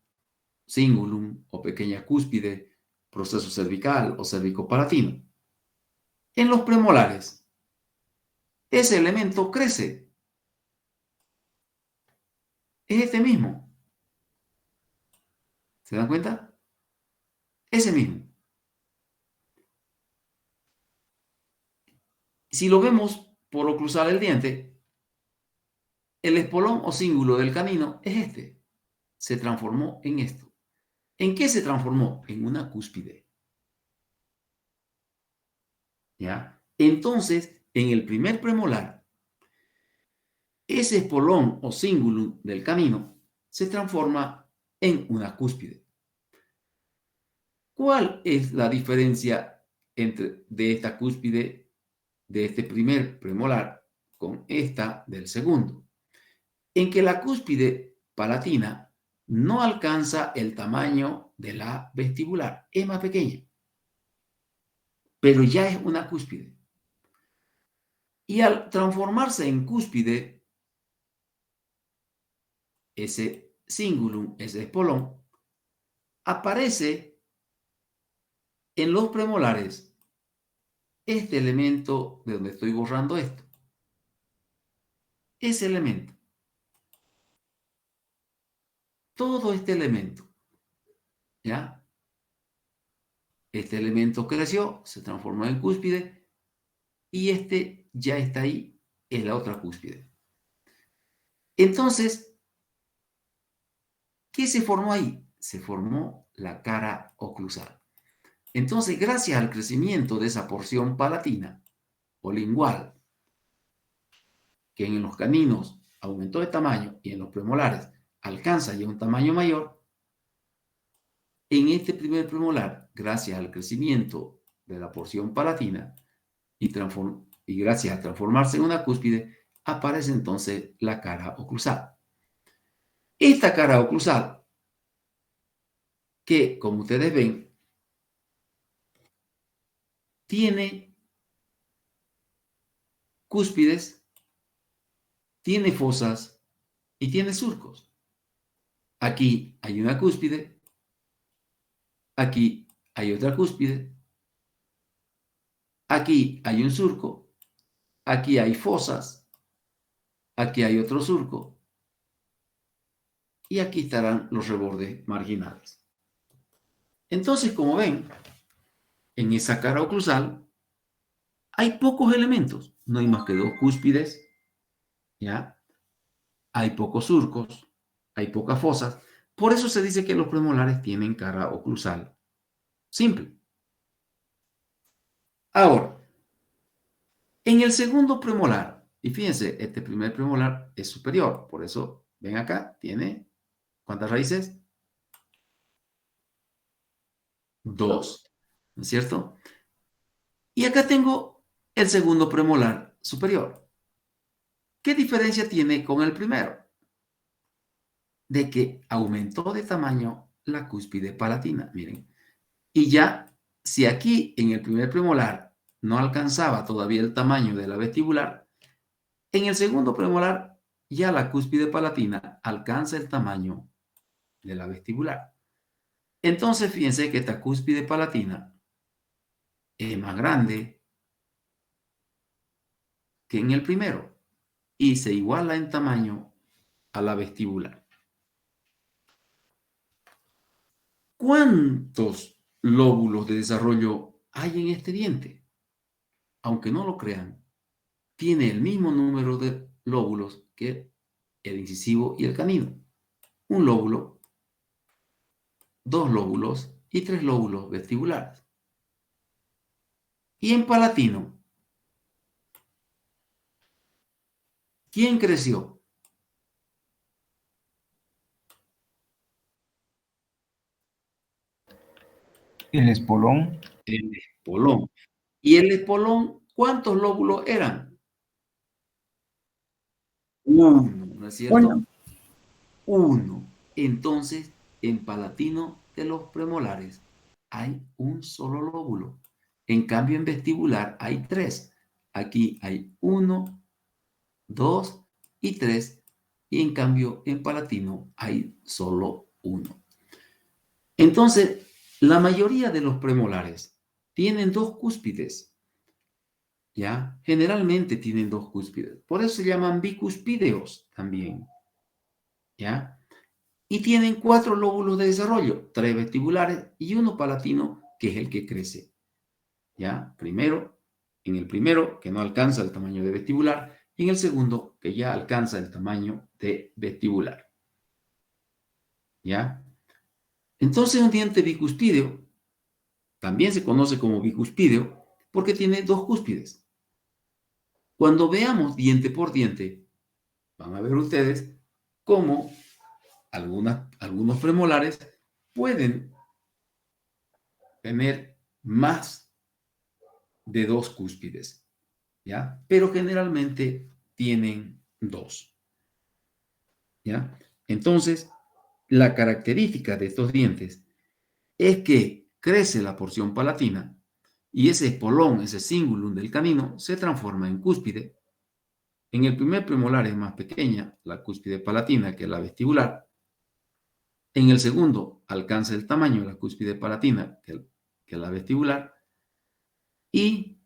cingulum o pequeña cúspide, proceso cervical o cervicopalatino? En los premolares, ese elemento crece. Es este mismo. ¿Se dan cuenta? Ese mismo. Si lo vemos por oclusal del diente, el espolón o cíngulo del canino es este. Se transformó en esto. ¿En qué se transformó? En una cúspide. ¿Ya? Entonces, en el primer premolar, ese espolón o cíngulo del canino se transforma en una cúspide. ¿Cuál es la diferencia de esta cúspide de este primer premolar con esta del segundo? En que la cúspide palatina no alcanza el tamaño de la vestibular, es más pequeña, pero ya es una cúspide. Y al transformarse en cúspide, ese cingulum, ese espolón, aparece en los premolares este elemento de donde estoy borrando esto. Ese elemento. Todo este elemento. ¿Ya? Este elemento creció, se transformó en cúspide y este ya está ahí en la otra cúspide. Entonces, ¿qué se formó ahí? Se formó la cara oclusal. Entonces, gracias al crecimiento de esa porción palatina o lingual, que en los caninos aumentó de tamaño y en los premolares alcanza ya un tamaño mayor, en este primer premolar, gracias al crecimiento de la porción palatina y gracias a transformarse en una cúspide, aparece entonces la cara oclusal. Esta cara oclusal, que como ustedes ven, tiene cúspides, tiene fosas y tiene surcos. Aquí hay una cúspide, aquí hay otra cúspide, aquí hay un surco, aquí hay fosas, aquí hay otro surco y aquí estarán los rebordes marginales. Entonces, como ven, en esa cara oclusal hay pocos elementos, no hay más que dos cúspides, ¿ya? hay pocos surcos, hay pocas fosas. Por eso se dice que los premolares tienen cara oclusal simple. Ahora, en el segundo premolar, y fíjense, este primer premolar es superior, por eso, ven acá, tiene, ¿cuántas raíces? 2, ¿no es cierto? Y acá tengo el segundo premolar superior. ¿Qué diferencia tiene con el primero? De que aumentó de tamaño la cúspide palatina, miren. Y ya, si aquí en el primer premolar no alcanzaba todavía el tamaño de la vestibular, en el segundo premolar ya la cúspide palatina alcanza el tamaño de la vestibular. Entonces, fíjense que esta cúspide palatina es más grande que en el primero y se iguala en tamaño a la vestibular. ¿Cuántos lóbulos de desarrollo hay en este diente? Aunque no lo crean, tiene el mismo número de lóbulos que el incisivo y el canino. Un lóbulo, 2 lóbulos y 3 lóbulos vestibulares. Y en palatino, ¿quién creció? El espolón. El espolón. ¿Y el espolón cuántos lóbulos eran? Uno, ¿no es cierto? Uno. Entonces, en palatino de los premolares hay un solo lóbulo. En cambio, en vestibular hay 3. Aquí hay 1, 2 y 3. Y en cambio, en palatino hay solo 1. Entonces, la mayoría de los premolares tienen 2 cúspides. ¿Ya? Generalmente tienen 2 cúspides. Por eso se llaman bicuspídeos también. ¿Ya? Y tienen 4 lóbulos de desarrollo, 3 vestibulares y 1 palatino, que es el que crece. ¿Ya? En el primero, que no alcanza el tamaño de vestibular, y en el segundo, que ya alcanza el tamaño de vestibular. ¿Ya? Entonces, un diente bicuspídeo también se conoce como bicuspídeo porque tiene 2 cúspides. Cuando veamos diente por diente, van a ver ustedes cómo algunos premolares pueden tener más de 2 cúspides, ¿ya? Pero generalmente tienen 2, ¿ya? Entonces, la característica de estos dientes es que crece la porción palatina y ese espolón, ese cingulum del canino, se transforma en cúspide. En el primer premolar es más pequeña la cúspide palatina que la vestibular. En el segundo alcanza el tamaño de la cúspide palatina que la vestibular y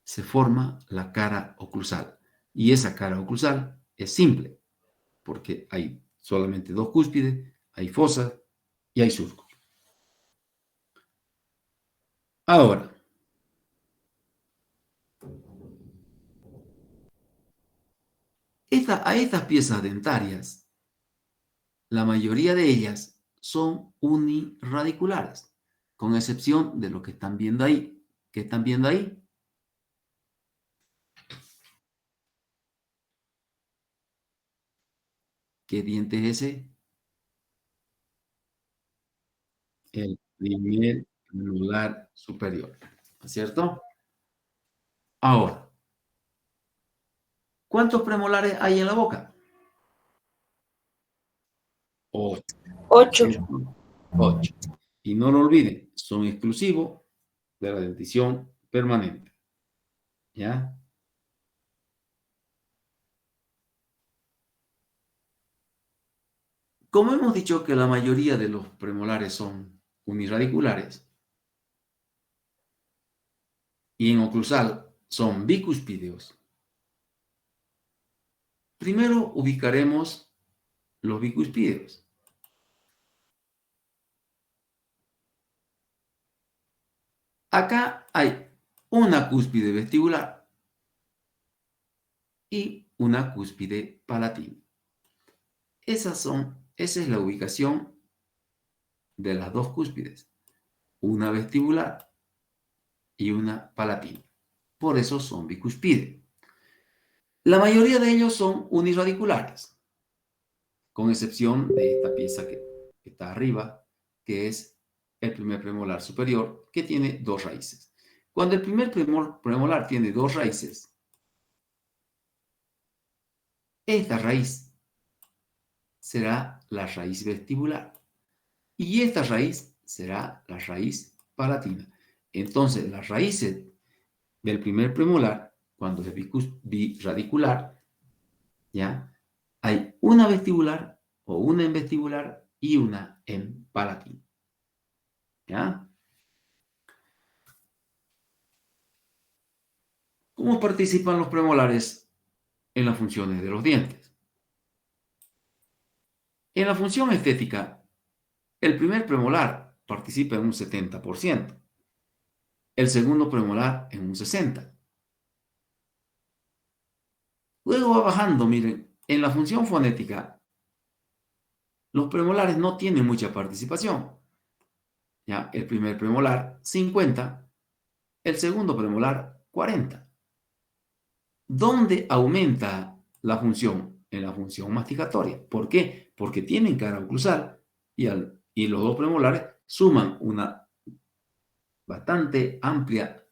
se forma la cara oclusal. Y esa cara oclusal es simple porque hay solamente 2 cúspides, hay fosas y hay surcos. Ahora, a estas piezas dentarias, la mayoría de ellas son unirradiculares, con excepción de lo que están viendo ahí. ¿Qué están viendo ahí? ¿Qué diente es ese? El primer premolar superior, ¿no es cierto? Ahora, ¿cuántos premolares hay en la boca? 8. 8. 8. Y no lo olviden, son exclusivos de la dentición permanente. ¿Ya? Como hemos dicho que la mayoría de los premolares son unirradiculares y en oclusal son bicuspídeos, primero ubicaremos los bicuspídeos. Acá hay una cúspide vestibular y una cúspide palatina. Esa es la ubicación de las dos cúspides, una vestibular y una palatina. Por eso son bicuspides. La mayoría de ellos son unirradiculares, con excepción de esta pieza que está arriba, que es el primer premolar superior, que tiene dos raíces. Cuando el primer premolar tiene dos raíces, esta raíz será la raíz vestibular y esta raíz será la raíz palatina. Entonces, las raíces del primer premolar, cuando es biradicular, ¿ya? Hay una vestibular o una en vestibular y una en palatina. ¿Ya? ¿Cómo participan los premolares en las funciones de los dientes? En la función estética, el primer premolar participa en un 70%, el segundo premolar en un 60%. Luego va bajando, miren, en la función fonética, los premolares no tienen mucha participación. ¿Ya? El primer premolar, 50%, el segundo premolar, 40%. ¿Dónde aumenta la función? En la función masticatoria. ¿Por qué? Porque tienen cara oclusal y los dos premolares suman una bastante amplia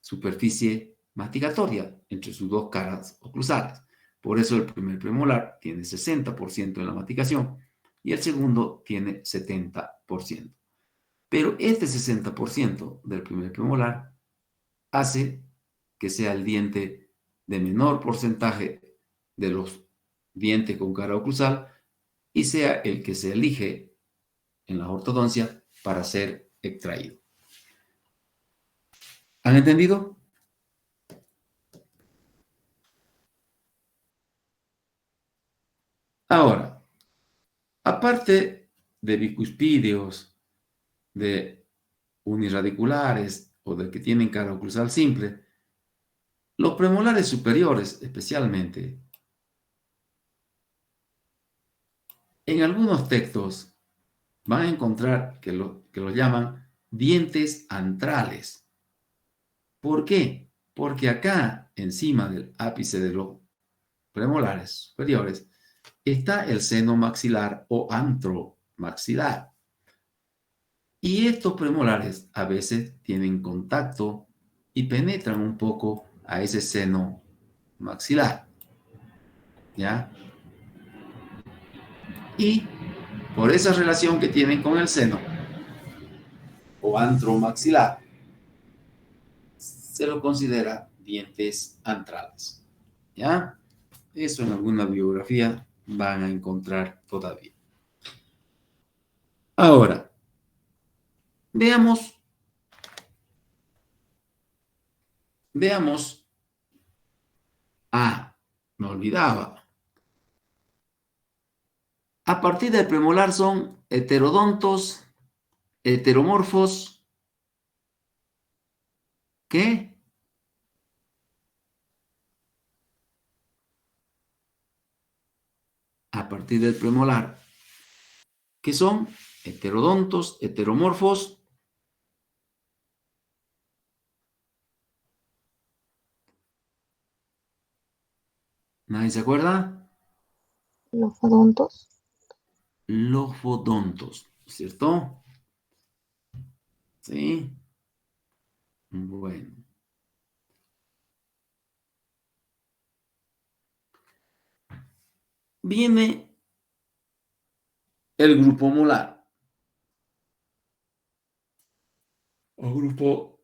superficie masticatoria entre sus dos caras oclusales. Por eso el primer premolar tiene 60% en la masticación y el segundo tiene 70%. Pero este 60% del primer premolar hace que sea el diente de menor porcentaje de los dientes con cara oclusal y sea el que se elige en la ortodoncia para ser extraído. ¿Han entendido? Ahora, aparte de bicuspídeos, de unirradiculares o de que tienen cara oclusal simple, los premolares superiores especialmente, en algunos textos van a encontrar que los llaman dientes antrales. ¿Por qué? Porque acá, encima del ápice de los premolares superiores, está el seno maxilar o antromaxilar. Y estos premolares a veces tienen contacto y penetran un poco a ese seno maxilar. ¿Ya? Y por esa relación que tienen con el seno o antromaxilar, se lo considera dientes antrales. ¿Ya? Eso en alguna biografía van a encontrar todavía. Ahora, veamos. Me olvidaba. A partir del premolar son heterodontos, heteromorfos, ¿qué? A partir del premolar, ¿qué son? Heterodontos, heteromorfos. ¿Nadie se acuerda? Lofodontos. Lofodontos, ¿cierto? Sí. Bueno. Viene el grupo molar. O grupo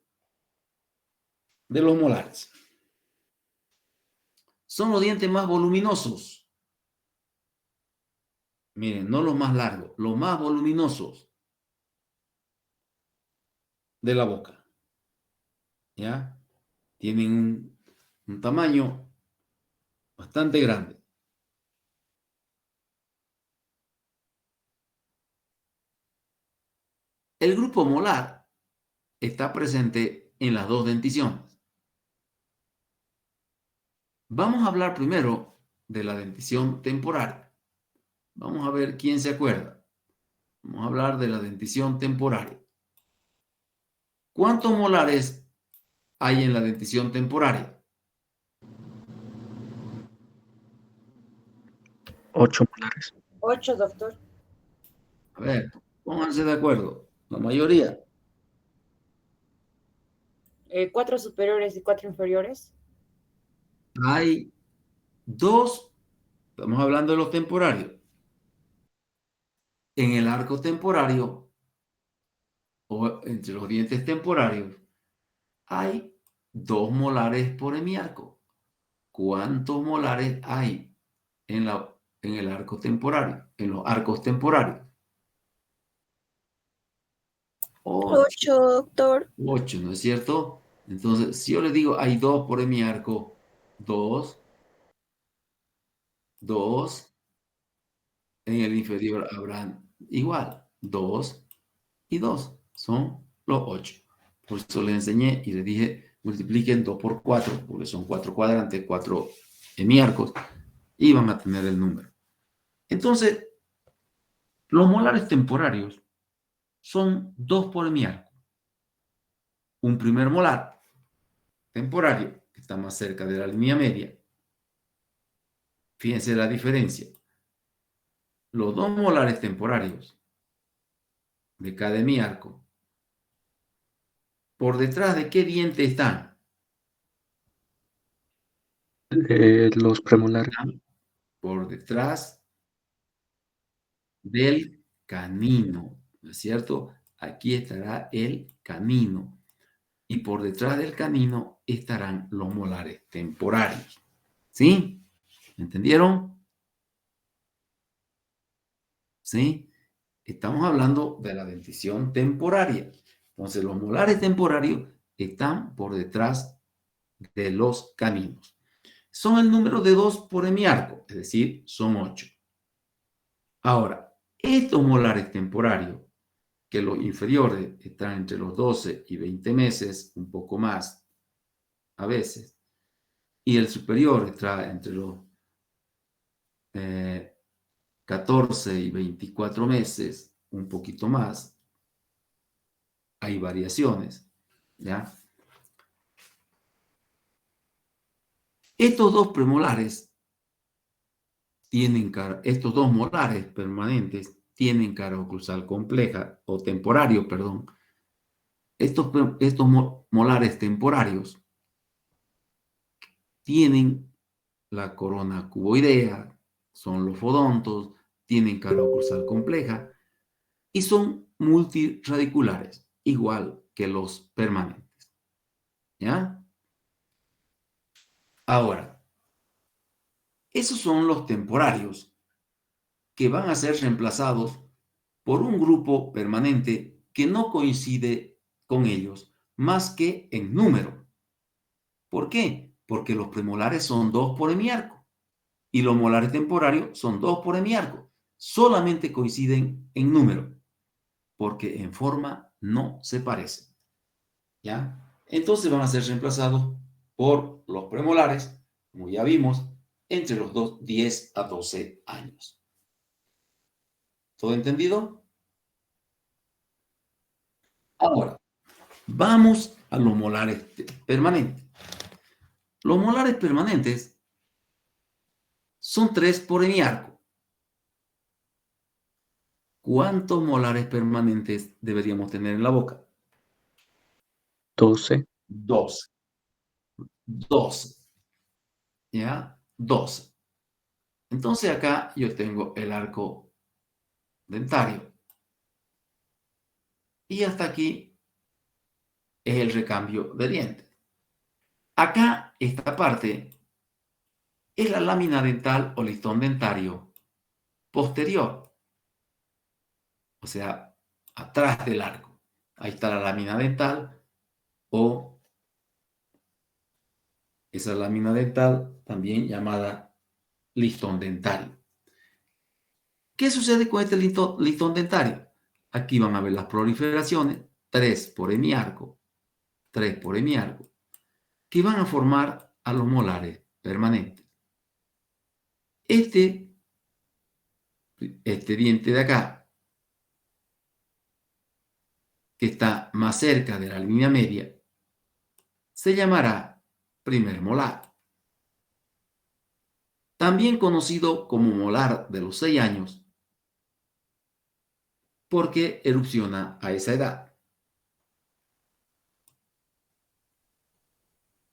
de los molares. Son los dientes más voluminosos. Miren, no los más largos, los más voluminosos de la boca. ¿Ya? Tienen un tamaño bastante grande. El grupo molar está presente en las dos denticiones. Vamos a hablar primero de la dentición temporaria. Vamos a ver quién se acuerda. Vamos a hablar de la dentición temporaria. ¿Cuántos molares hay en la dentición temporaria? 8 molares. 8, doctor. A ver, pónganse de acuerdo. La mayoría. 4 superiores y 4 inferiores. Hay 2, estamos hablando de los temporarios. En el arco temporario o entre los dientes temporarios hay 2 molares por hemiarco. ¿Cuántos molares hay en el arco temporario, en los arcos temporarios? 8, doctor. 8, ¿no es cierto? Entonces, si yo les digo hay 2 por hemiarco, 2, en el inferior habrán igual, 2 y 2, son los 8. Por eso les enseñé y les dije, multipliquen 2 por 4, porque son 4 cuadrantes, 4 hemiarcos, y van a tener el número. Entonces, los molares temporarios son 2 por hemiarco. Un primer molar temporario, que está más cerca de la línea media. Fíjense la diferencia. Los 2 molares temporarios de cada hemiarco, ¿por detrás de qué diente están? Los premolares. Por detrás del canino, ¿no es cierto? Aquí estará el canino. Y por detrás del canino estarán los molares temporarios. ¿Sí? ¿Entendieron? ¿Sí? Estamos hablando de la dentición temporaria. Entonces, los molares temporarios están por detrás de los caninos. Son el número de 2 por hemiarco, es decir, son 8. Ahora, estos molares temporarios, que los inferiores están entre los 12 y 20 meses, un poco más a veces, y el superior está entre los 14 y 24 meses, un poquito más, hay variaciones, ¿ya? Estos 2 premolares estos 2 molares permanentes tienen cara oclusal compleja, o temporario, perdón. Estos molares temporarios tienen la corona cuboidea, son los fodontos, tienen cara oclusal compleja y son multiradiculares, igual que los permanentes. ¿Ya? Ahora, esos son los temporarios que van a ser reemplazados por un grupo permanente que no coincide con ellos más que en número. ¿Por qué? Porque los premolares son 2 por hemiarco y los molares temporarios son 2 por hemiarco. Solamente coinciden en número, porque en forma no se parecen. ¿Ya? Entonces van a ser reemplazados por los premolares, como ya vimos, entre los 10 a 12 años. ¿Todo entendido? Ahora, vamos a los molares permanentes. Los molares permanentes son 3 por hemiarco. ¿Cuántos molares permanentes deberíamos tener en la boca? 12. 12. 12. ¿Ya? 12. Entonces acá yo tengo el arco dentario. Y hasta aquí es el recambio de dientes. Acá, esta parte, es la lámina dental o listón dentario posterior. O sea, atrás del arco. Ahí está la lámina dental o esa lámina dental también llamada listón dentario. ¿Qué sucede con este listón dentario? Aquí van a ver las proliferaciones, 3 por hemiarco, 3 por hemiarco, que van a formar a los molares permanentes. Este diente de acá, que está más cerca de la línea media, se llamará primer molar. También conocido como molar de los 6 años, porque erupciona a esa edad.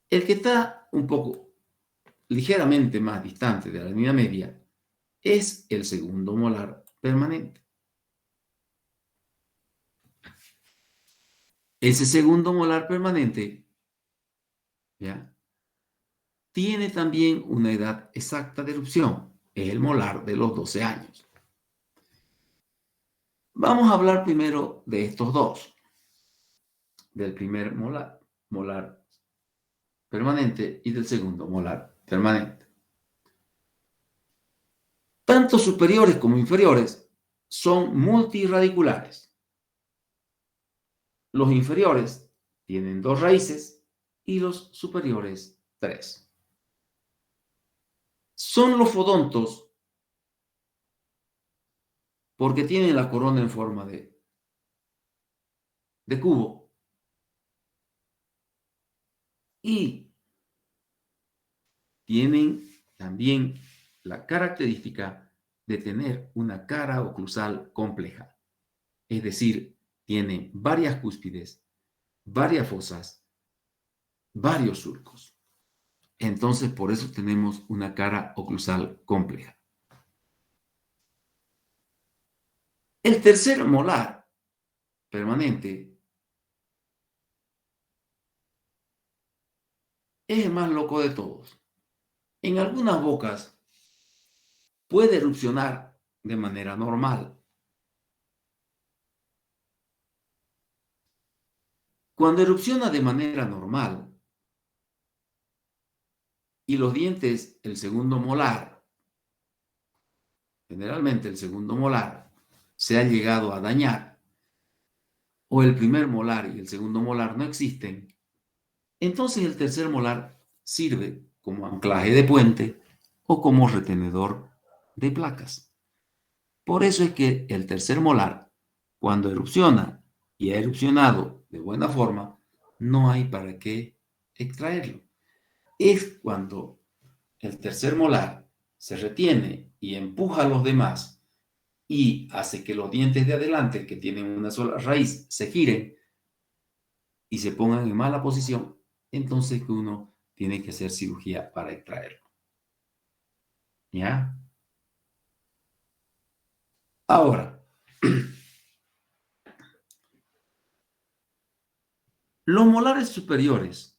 El que está un poco ligeramente más distante de la línea media es el segundo molar permanente. Ese segundo molar permanente, ¿ya?, tiene también una edad exacta de erupción. Es el molar de los 12 años. Vamos a hablar primero de estos dos. Del primer molar permanente y del segundo molar permanente. Tanto superiores como inferiores son multirradiculares. Los inferiores tienen 2 raíces y los superiores 3. Son los fodontos porque tienen la corona en forma de cubo y tienen también la característica de tener una cara oclusal compleja. Es decir, tienen varias cúspides, varias fosas, varios surcos. Entonces, por eso tenemos una cara oclusal compleja. El tercer molar permanente es el más loco de todos. En algunas bocas puede erupcionar de manera normal. Cuando erupciona de manera normal y los dientes, el segundo molar, generalmente el segundo molar, se ha llegado a dañar, o el primer molar y el segundo molar no existen, entonces el tercer molar sirve como anclaje de puente o como retenedor de placas. Por eso es que el tercer molar, cuando erupciona y ha erupcionado de buena forma, no hay para qué extraerlo. Es cuando el tercer molar se retiene y empuja a los demás y hace que los dientes de adelante, que tienen una sola raíz, se giren y se pongan en mala posición, entonces que uno tiene que hacer cirugía para extraerlo. ¿Ya? Ahora, los molares superiores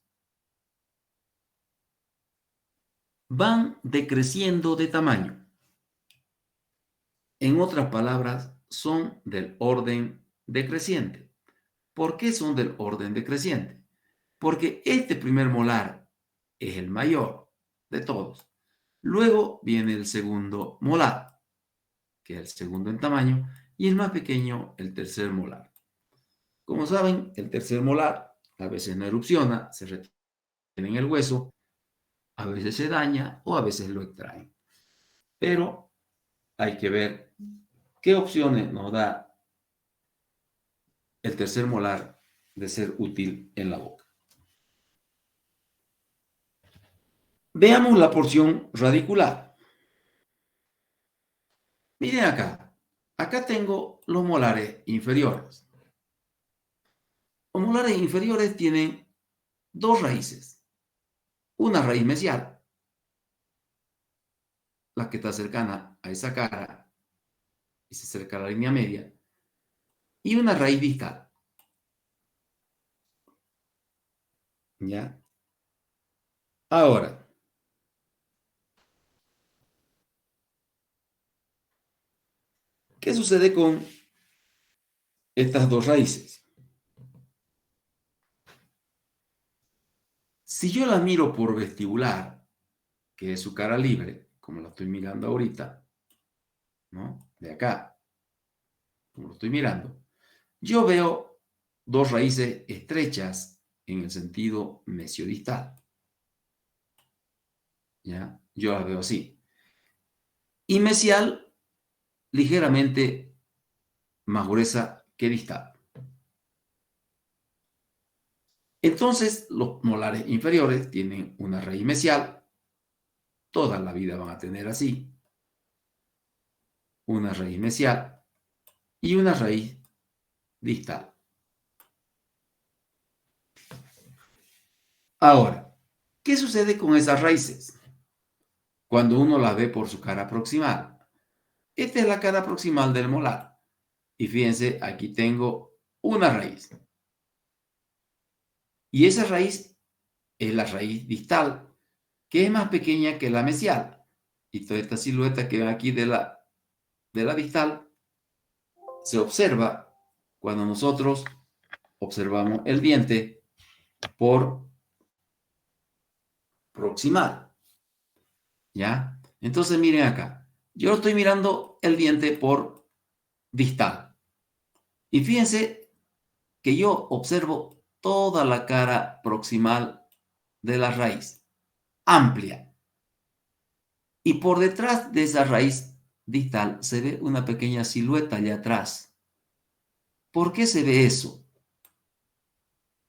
van decreciendo de tamaño. En otras palabras, son del orden decreciente. ¿Por qué son del orden decreciente? Porque este primer molar es el mayor de todos. Luego viene el segundo molar, que es el segundo en tamaño, y el más pequeño, el tercer molar. Como saben, el tercer molar a veces no erupciona, se retiene en el hueso, a veces se daña o a veces lo extraen. Pero hay que ver qué opciones nos da el tercer molar de ser útil en la boca. Veamos la porción radicular. Miren acá. Acá tengo los molares inferiores. Los molares inferiores tienen 2 raíces. Una raíz mesial, la que está cercana a esa cara y se acerca a la línea media, y una raíz distal. ¿Ya? Ahora, ¿qué sucede con estas 2 raíces? Si yo la miro por vestibular, que es su cara libre, como la estoy mirando ahorita, ¿no? De acá, como lo estoy mirando, yo veo 2 raíces estrechas en el sentido mesiodistal. ¿Ya? Yo las veo así. y mesial ligeramente más gruesa que distal. Entonces, los molares inferiores tienen una raíz mesial, toda la vida van a tener así, una raíz mesial y una raíz distal. Ahora, ¿qué sucede con esas raíces cuando uno las ve por su cara proximal? Esta es la cara proximal del molar. Y fíjense, aquí tengo una raíz. Y esa raíz es la raíz distal, que es más pequeña que la mesial. Y toda esta silueta que ven aquí de la distal se observa cuando nosotros observamos el diente por proximal. ¿Ya? Entonces miren acá. Yo estoy mirando el diente por distal. Y fíjense que yo observo toda la cara proximal de la raíz, amplia. Y por detrás de esa raíz distal se ve una pequeña silueta allá atrás. ¿Por qué se ve eso?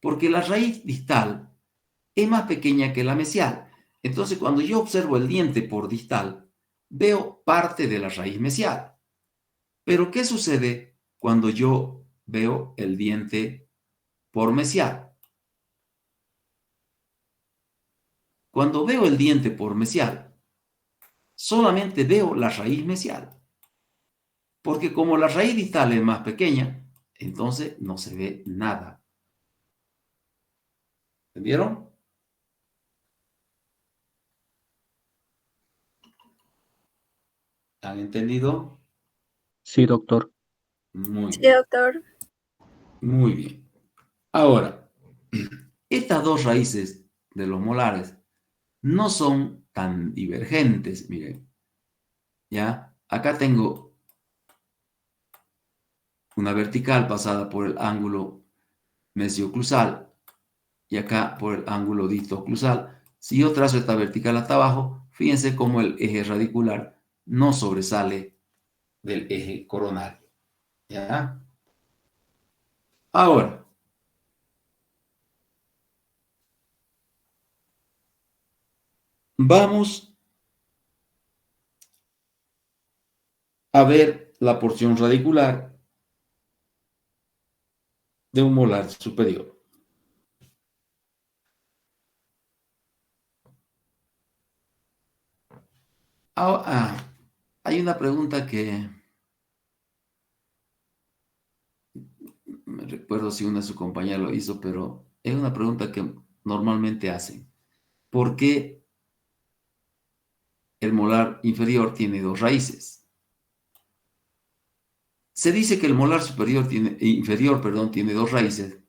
Porque la raíz distal es más pequeña que la mesial. Entonces, cuando yo observo el diente por distal, veo parte de la raíz mesial. Pero, ¿qué sucede cuando yo veo el diente por mesial? Cuando veo el diente por mesial, solamente veo la raíz mesial. Porque como la raíz distal es más pequeña, entonces no se ve nada. ¿Entendieron? ¿Han entendido? Sí, doctor. Muy Sí, bien. doctor. Muy bien. Ahora, estas dos raíces de los molares no son tan divergentes, miren. ¿Ya? Acá tengo una vertical pasada por el ángulo mesioclusal y acá por el ángulo distoclusal. Si yo trazo esta vertical hasta abajo, fíjense cómo el eje radicular no sobresale del eje coronario. ¿Ya? Ahora, vamos a ver la porción radicular de un molar superior. Hay una pregunta que me recuerdo si una de sus compañeras lo hizo, pero es una pregunta que normalmente hacen. ¿Por qué el molar inferior tiene dos raíces? Se dice que el molar inferior tiene dos raíces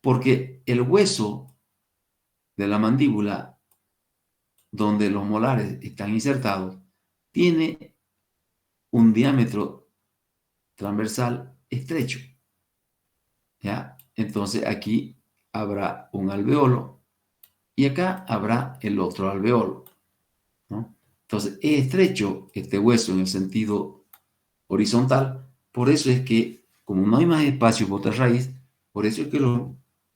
porque el hueso de la mandíbula donde los molares están insertados tiene un diámetro transversal estrecho. ¿Ya? Entonces aquí habrá un alveolo y acá habrá el otro alveolo, ¿no? Entonces es estrecho este hueso en el sentido horizontal, por eso es que como no hay más espacio por otra raíz, por eso es que los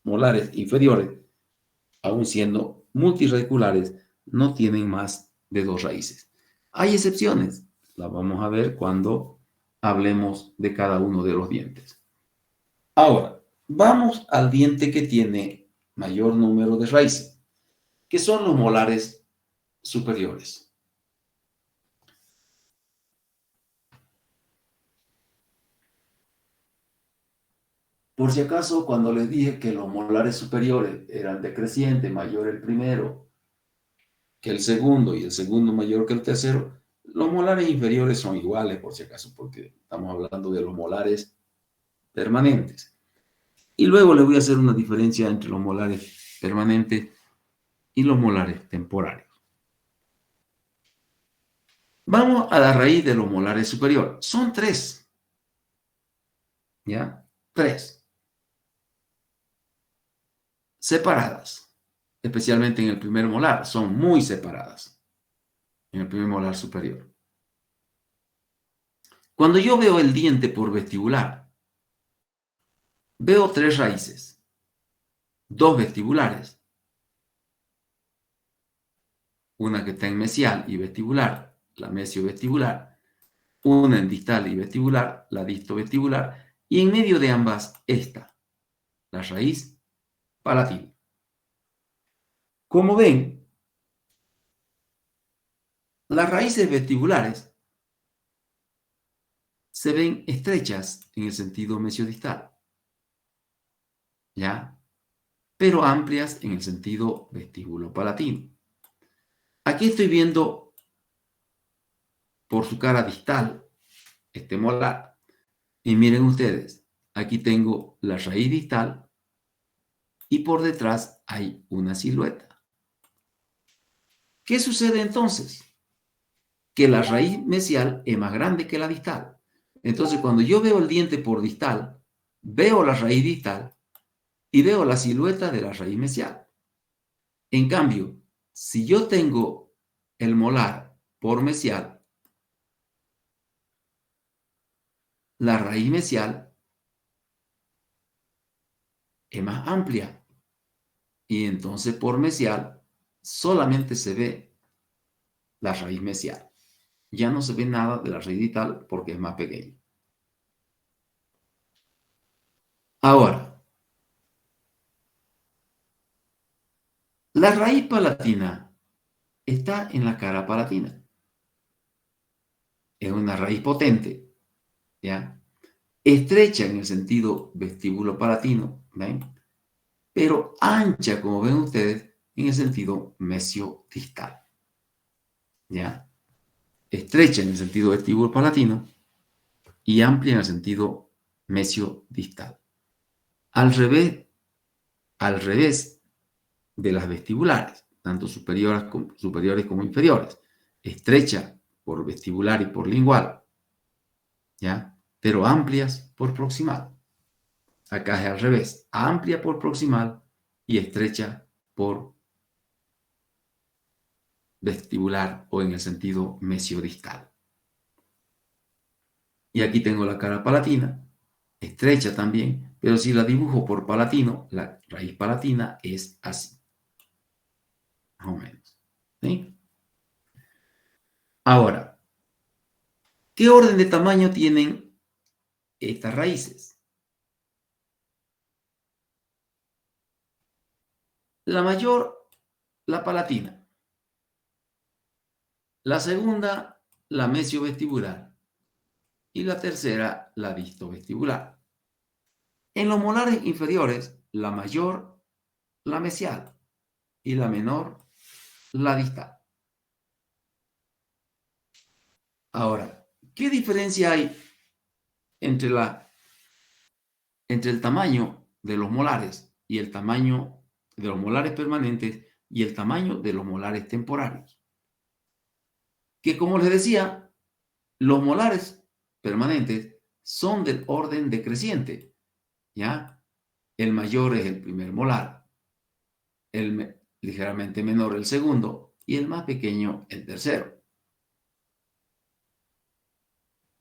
molares inferiores, aun siendo multirradiculares, no tienen más de dos raíces. Hay excepciones, las vamos a ver cuando hablemos de cada uno de los dientes. Ahora, vamos al diente que tiene mayor número de raíces, que son los molares superiores. Por si acaso, cuando les dije que los molares superiores eran decreciente, mayor el primero que el segundo y el segundo mayor que el tercero, los molares inferiores son iguales, por si acaso, porque estamos hablando de los molares permanentes. Y luego les voy a hacer una diferencia entre los molares permanentes y los molares temporarios. Vamos a la raíz de los molares superiores. Son tres. ¿Ya? Tres. Separadas. Especialmente en el primer molar. Son muy separadas. En el primer molar superior. Cuando yo veo el diente por vestibular, veo 3 raíces, 2 vestibulares, una que está en mesial y vestibular, la mesiovestibular, una en distal y vestibular, la distovestibular, y en medio de ambas esta, la raíz palatina. Como ven, las raíces vestibulares se ven estrechas en el sentido mesiodistal, ¿ya? Pero amplias en el sentido vestíbulo-palatino. Aquí estoy viendo por su cara distal este molar. Y miren ustedes, aquí tengo la raíz distal y por detrás hay una silueta. ¿Qué sucede entonces? Que la raíz mesial es más grande que la distal. Entonces, cuando yo veo el diente por distal, veo la raíz distal y veo la silueta de la raíz mesial. En cambio, si yo tengo el molar por mesial, la raíz mesial es más amplia y entonces por mesial solamente se ve la raíz mesial. Ya no se ve nada de la raíz distal porque es más pequeña. Ahora, la raíz palatina está en la cara palatina. Es una raíz potente, ¿ya? Estrecha en el sentido vestíbulo-palatino, ¿ven? Pero ancha, como ven ustedes, en el sentido mesiodistal, ¿ya? Estrecha en el sentido vestíbulo-palatino y amplia en el sentido mesiodistal. Al revés de las vestibulares, tanto superiores como inferiores. Estrecha por vestibular y por lingual, ¿ya? Pero amplias por proximal. Acá es al revés, amplia por proximal y estrecha por vestibular o en el sentido mesiodistal. Y aquí tengo la cara palatina, estrecha también, pero si la dibujo por palatino, la raíz palatina es así. Más o menos. ¿Sí? Ahora, ¿qué orden de tamaño tienen estas raíces? La mayor, la palatina. La segunda, la mesiovestibular. Y la tercera, la distovestibular. En los molares inferiores, la mayor, la mesial. Y la menor, la distal. Ahora, ¿qué diferencia hay entre el tamaño de los molares y el tamaño de los molares permanentes y el tamaño de los molares temporarios? Que como les decía, los molares permanentes son del orden decreciente, ¿ya? El mayor es el primer molar, ligeramente menor el segundo y el más pequeño el tercero.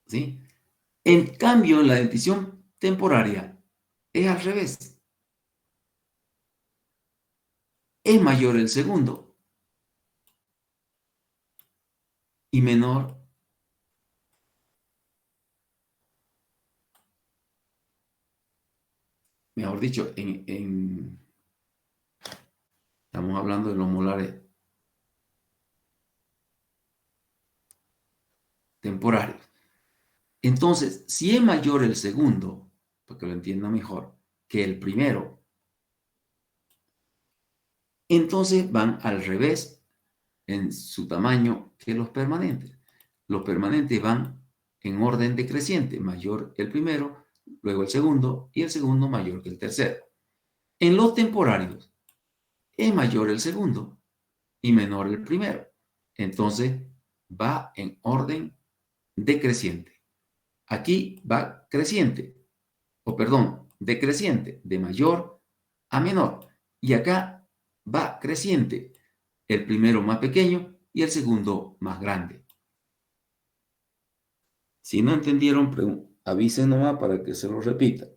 ¿Sí? En cambio, en la dentición temporaria es al revés. Es mayor el segundo y menor mejor dicho, estamos hablando de los molares temporarios. Entonces, si es mayor el segundo, para que lo entienda mejor, que el primero, entonces van al revés en su tamaño que los permanentes. Los permanentes van en orden decreciente, mayor el primero, luego el segundo y el segundo mayor que el tercero. En los temporarios es mayor el segundo y menor el primero. Entonces va en orden decreciente. Aquí va creciente, decreciente, de mayor a menor. Y acá va creciente, el primero más pequeño y el segundo más grande. Si no entendieron, avisen nomás para que se lo repita.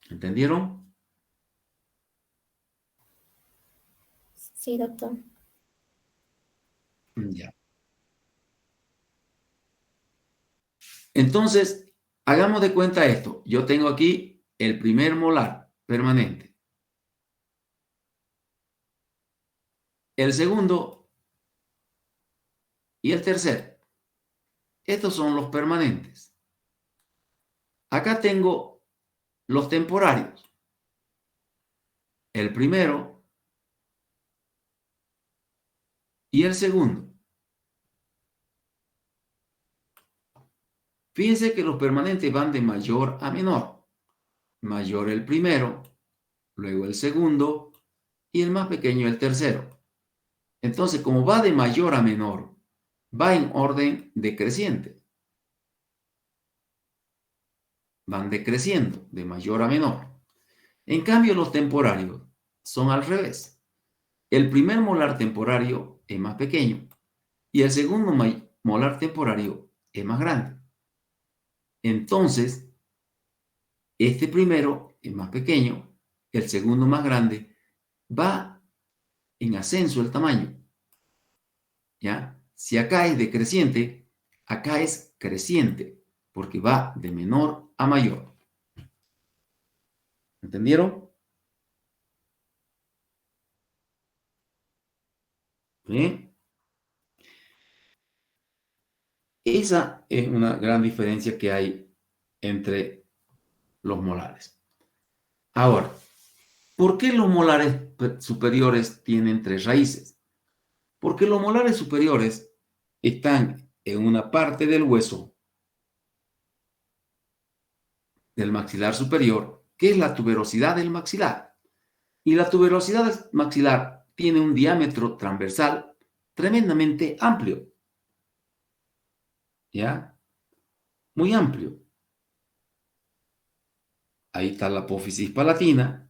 ¿Entendieron? Sí, doctor. Ya. Entonces, hagamos de cuenta esto. Yo tengo aquí el primer molar permanente. El segundo y el tercero. Estos son los permanentes. Acá tengo los temporarios. El primero y el segundo. Fíjense que los permanentes van de mayor a menor. Mayor el primero, luego el segundo y el más pequeño el tercero. Entonces, como va de mayor a menor, va en orden decreciente. Van decreciendo de mayor a menor. En cambio, los temporarios son al revés. El primer molar temporario es más pequeño y el segundo molar temporario es más grande. Entonces, este primero es más pequeño, el segundo más grande, va en ascenso el tamaño. ¿Ya? Si acá es decreciente, acá es creciente, porque va de menor a mayor. ¿Entendieron? ¿Bien? Esa es una gran diferencia que hay entre los molares. Ahora, ¿por qué los molares superiores tienen 3 raíces? Porque los molares superiores están en una parte del hueso del maxilar superior, que es la tuberosidad del maxilar. Y la tuberosidad del maxilar tiene un diámetro transversal tremendamente amplio. ¿Ya? Muy amplio. Ahí está la apófisis palatina.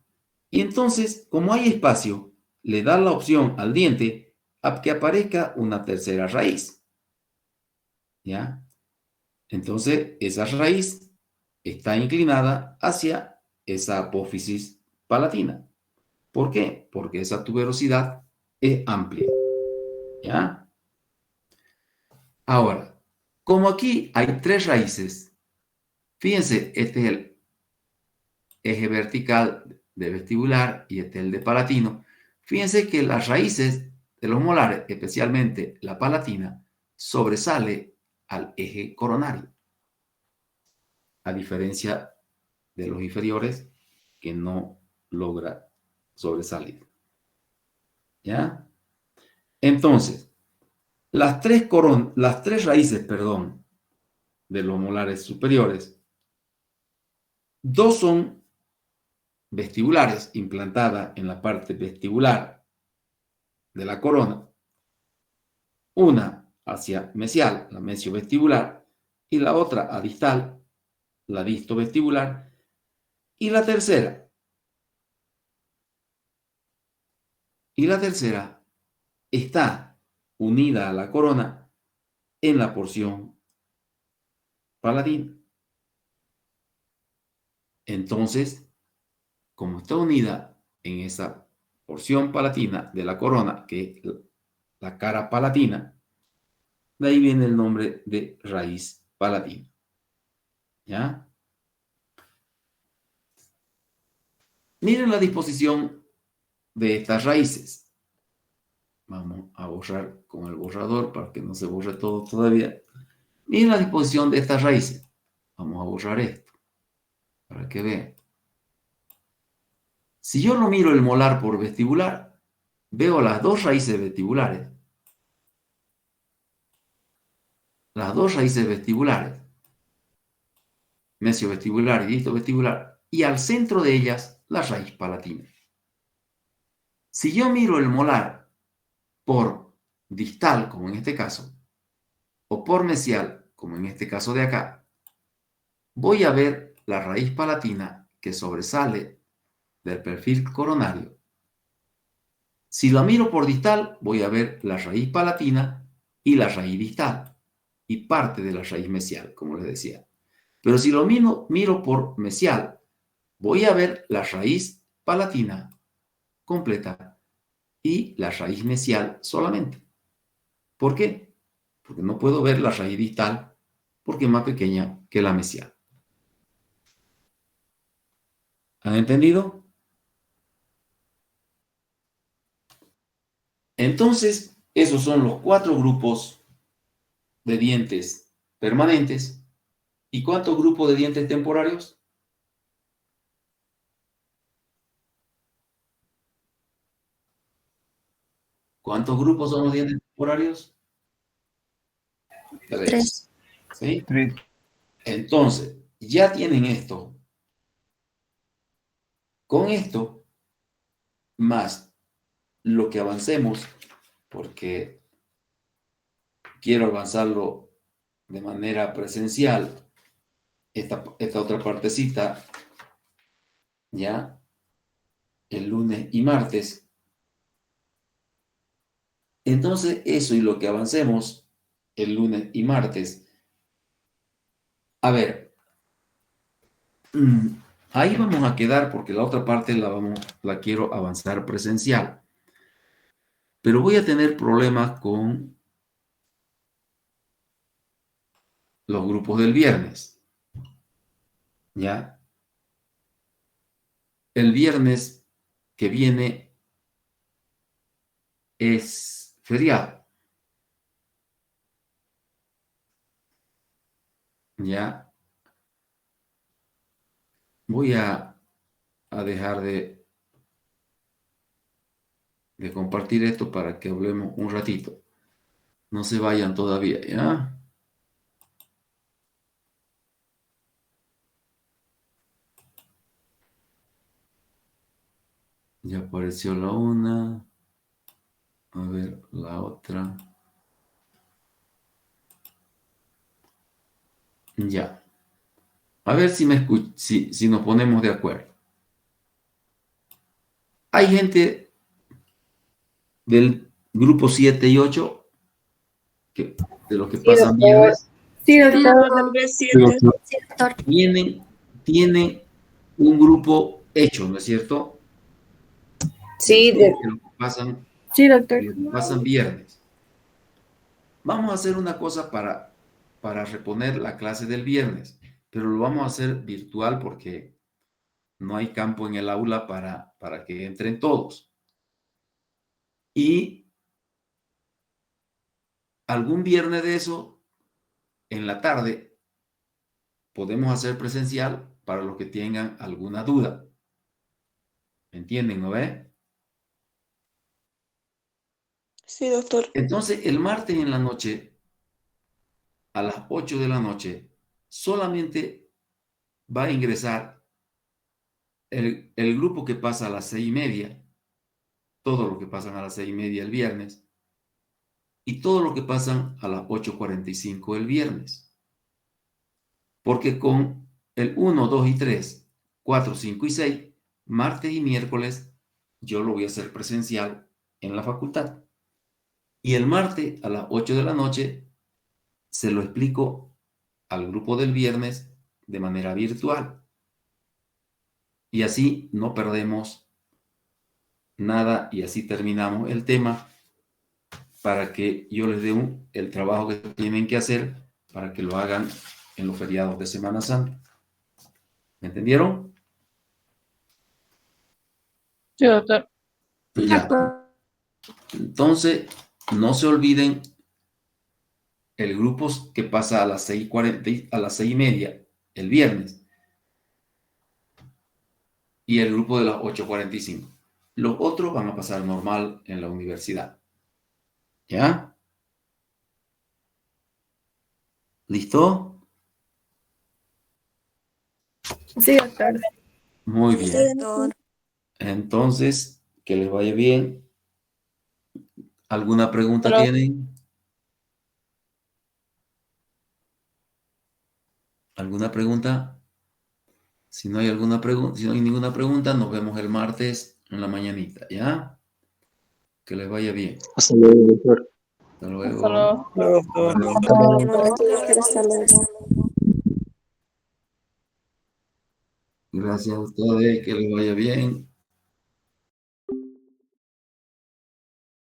Y entonces, como hay espacio, le da la opción al diente a que aparezca una tercera raíz. ¿Ya? Entonces, esa raíz está inclinada hacia esa apófisis palatina. ¿Por qué? Porque esa tuberosidad es amplia. ¿Ya? Ahora, como aquí hay 3 raíces, fíjense, este es el eje vertical de vestibular y este es el de palatino. Fíjense que las raíces de los molares, especialmente la palatina, sobresale al eje coronario, a diferencia de los inferiores que no logra sobresalir. ¿Ya? Entonces, las tres raíces, perdón, de los molares superiores, 2 son vestibulares, implantadas en la parte vestibular de la corona, una hacia mesial, la mesiovestibular, y la otra a distal, la distovestibular, y la tercera está unida a la corona en la porción palatina. Entonces, como está unida en esa porción palatina de la corona, que es la cara palatina, de ahí viene el nombre de raíz palatina. ¿Ya? Miren la disposición de estas raíces. Vamos a borrar con el borrador para que no se borre todo todavía. Miren la disposición de estas raíces. Vamos a borrar esto para que vean. Si yo lo miro el molar por vestibular, veo las 2 raíces vestibulares. Las 2 raíces vestibulares, mesiovestibular y distovestibular, y al centro de ellas la raíz palatina. Si yo miro el molar por distal, como en este caso, o por mesial, como en este caso de acá, voy a ver la raíz palatina que sobresale del perfil coronario. Si la miro por distal, voy a ver la raíz palatina y la raíz distal y parte de la raíz mesial, como les decía. Pero si lo miro por mesial, voy a ver la raíz palatina completa y la raíz mesial solamente. ¿Por qué? Porque no puedo ver la raíz distal porque es más pequeña que la mesial. ¿Han entendido? Entonces, esos son los 4 grupos de dientes permanentes. ¿Y cuántos grupos de dientes temporarios? ¿Cuántos grupos son los dientes temporarios? 3. 3. ¿Sí? 3. Entonces, ya tienen esto. Con esto, más lo que avancemos, porque quiero avanzarlo de manera presencial, esta otra partecita, ya, el lunes y martes. Entonces, eso y lo que avancemos el lunes y martes. A ver, ahí vamos a quedar porque la otra parte la quiero avanzar presencial. Pero voy a tener problemas con los grupos del viernes. ¿Ya? El viernes que viene es feriado. ¿Ya? Voy a dejar de compartir esto para que hablemos un ratito. No se vayan todavía, ¿ya? Ya apareció la una. A ver, la otra. Ya. A ver si si nos ponemos de acuerdo. Hay gente del grupo 7 y 8 de los que pasan viernes. Sí, Del doctor. vez 7. Sí, doctor. Tienen un grupo hecho, ¿no es cierto? Sí, De los que pasan, Sí, doctor. de los que pasan viernes. Vamos a hacer una cosa para reponer la clase del viernes, pero lo vamos a hacer virtual porque no hay campo en el aula para que entren todos. Y algún viernes de eso, en la tarde, podemos hacer presencial para los que tengan alguna duda. ¿Me entienden, no ve? Sí, doctor. Entonces, el martes en la noche, a las 8 de la noche, solamente va a ingresar el grupo que pasa a las 6:30, todo lo que pasan a las 6:30 el viernes, y todo lo que pasan a las 8:45 el viernes. Porque con el 1, 2 y 3, 4, 5 y 6, martes y miércoles, yo lo voy a hacer presencial en la facultad. Y el martes a las 8 de la noche se lo explico al grupo del viernes de manera virtual. Y así no perdemos nada y así terminamos el tema para que yo les dé el trabajo que tienen que hacer para que lo hagan en los feriados de Semana Santa. ¿Me entendieron? Sí, doctor. Ya. Entonces, no se olviden el grupo que pasa a las 6:40, a las 6:30 el viernes y el grupo de las 8:45. Los otros van a pasar normal en la universidad. ¿Ya? ¿Listo? Sí, doctor. Muy Sí, bien. doctor. Entonces, que les vaya bien. ¿Alguna pregunta Hola. tienen? ¿Alguna pregunta? Si no hay alguna pregunta, si no hay ninguna pregunta, nos vemos el martes en la mañanita, ¿ya? Que les vaya bien. Hasta luego, doctor. Hasta luego. Hasta luego. Hasta luego. Gracias a ustedes, que les vaya bien.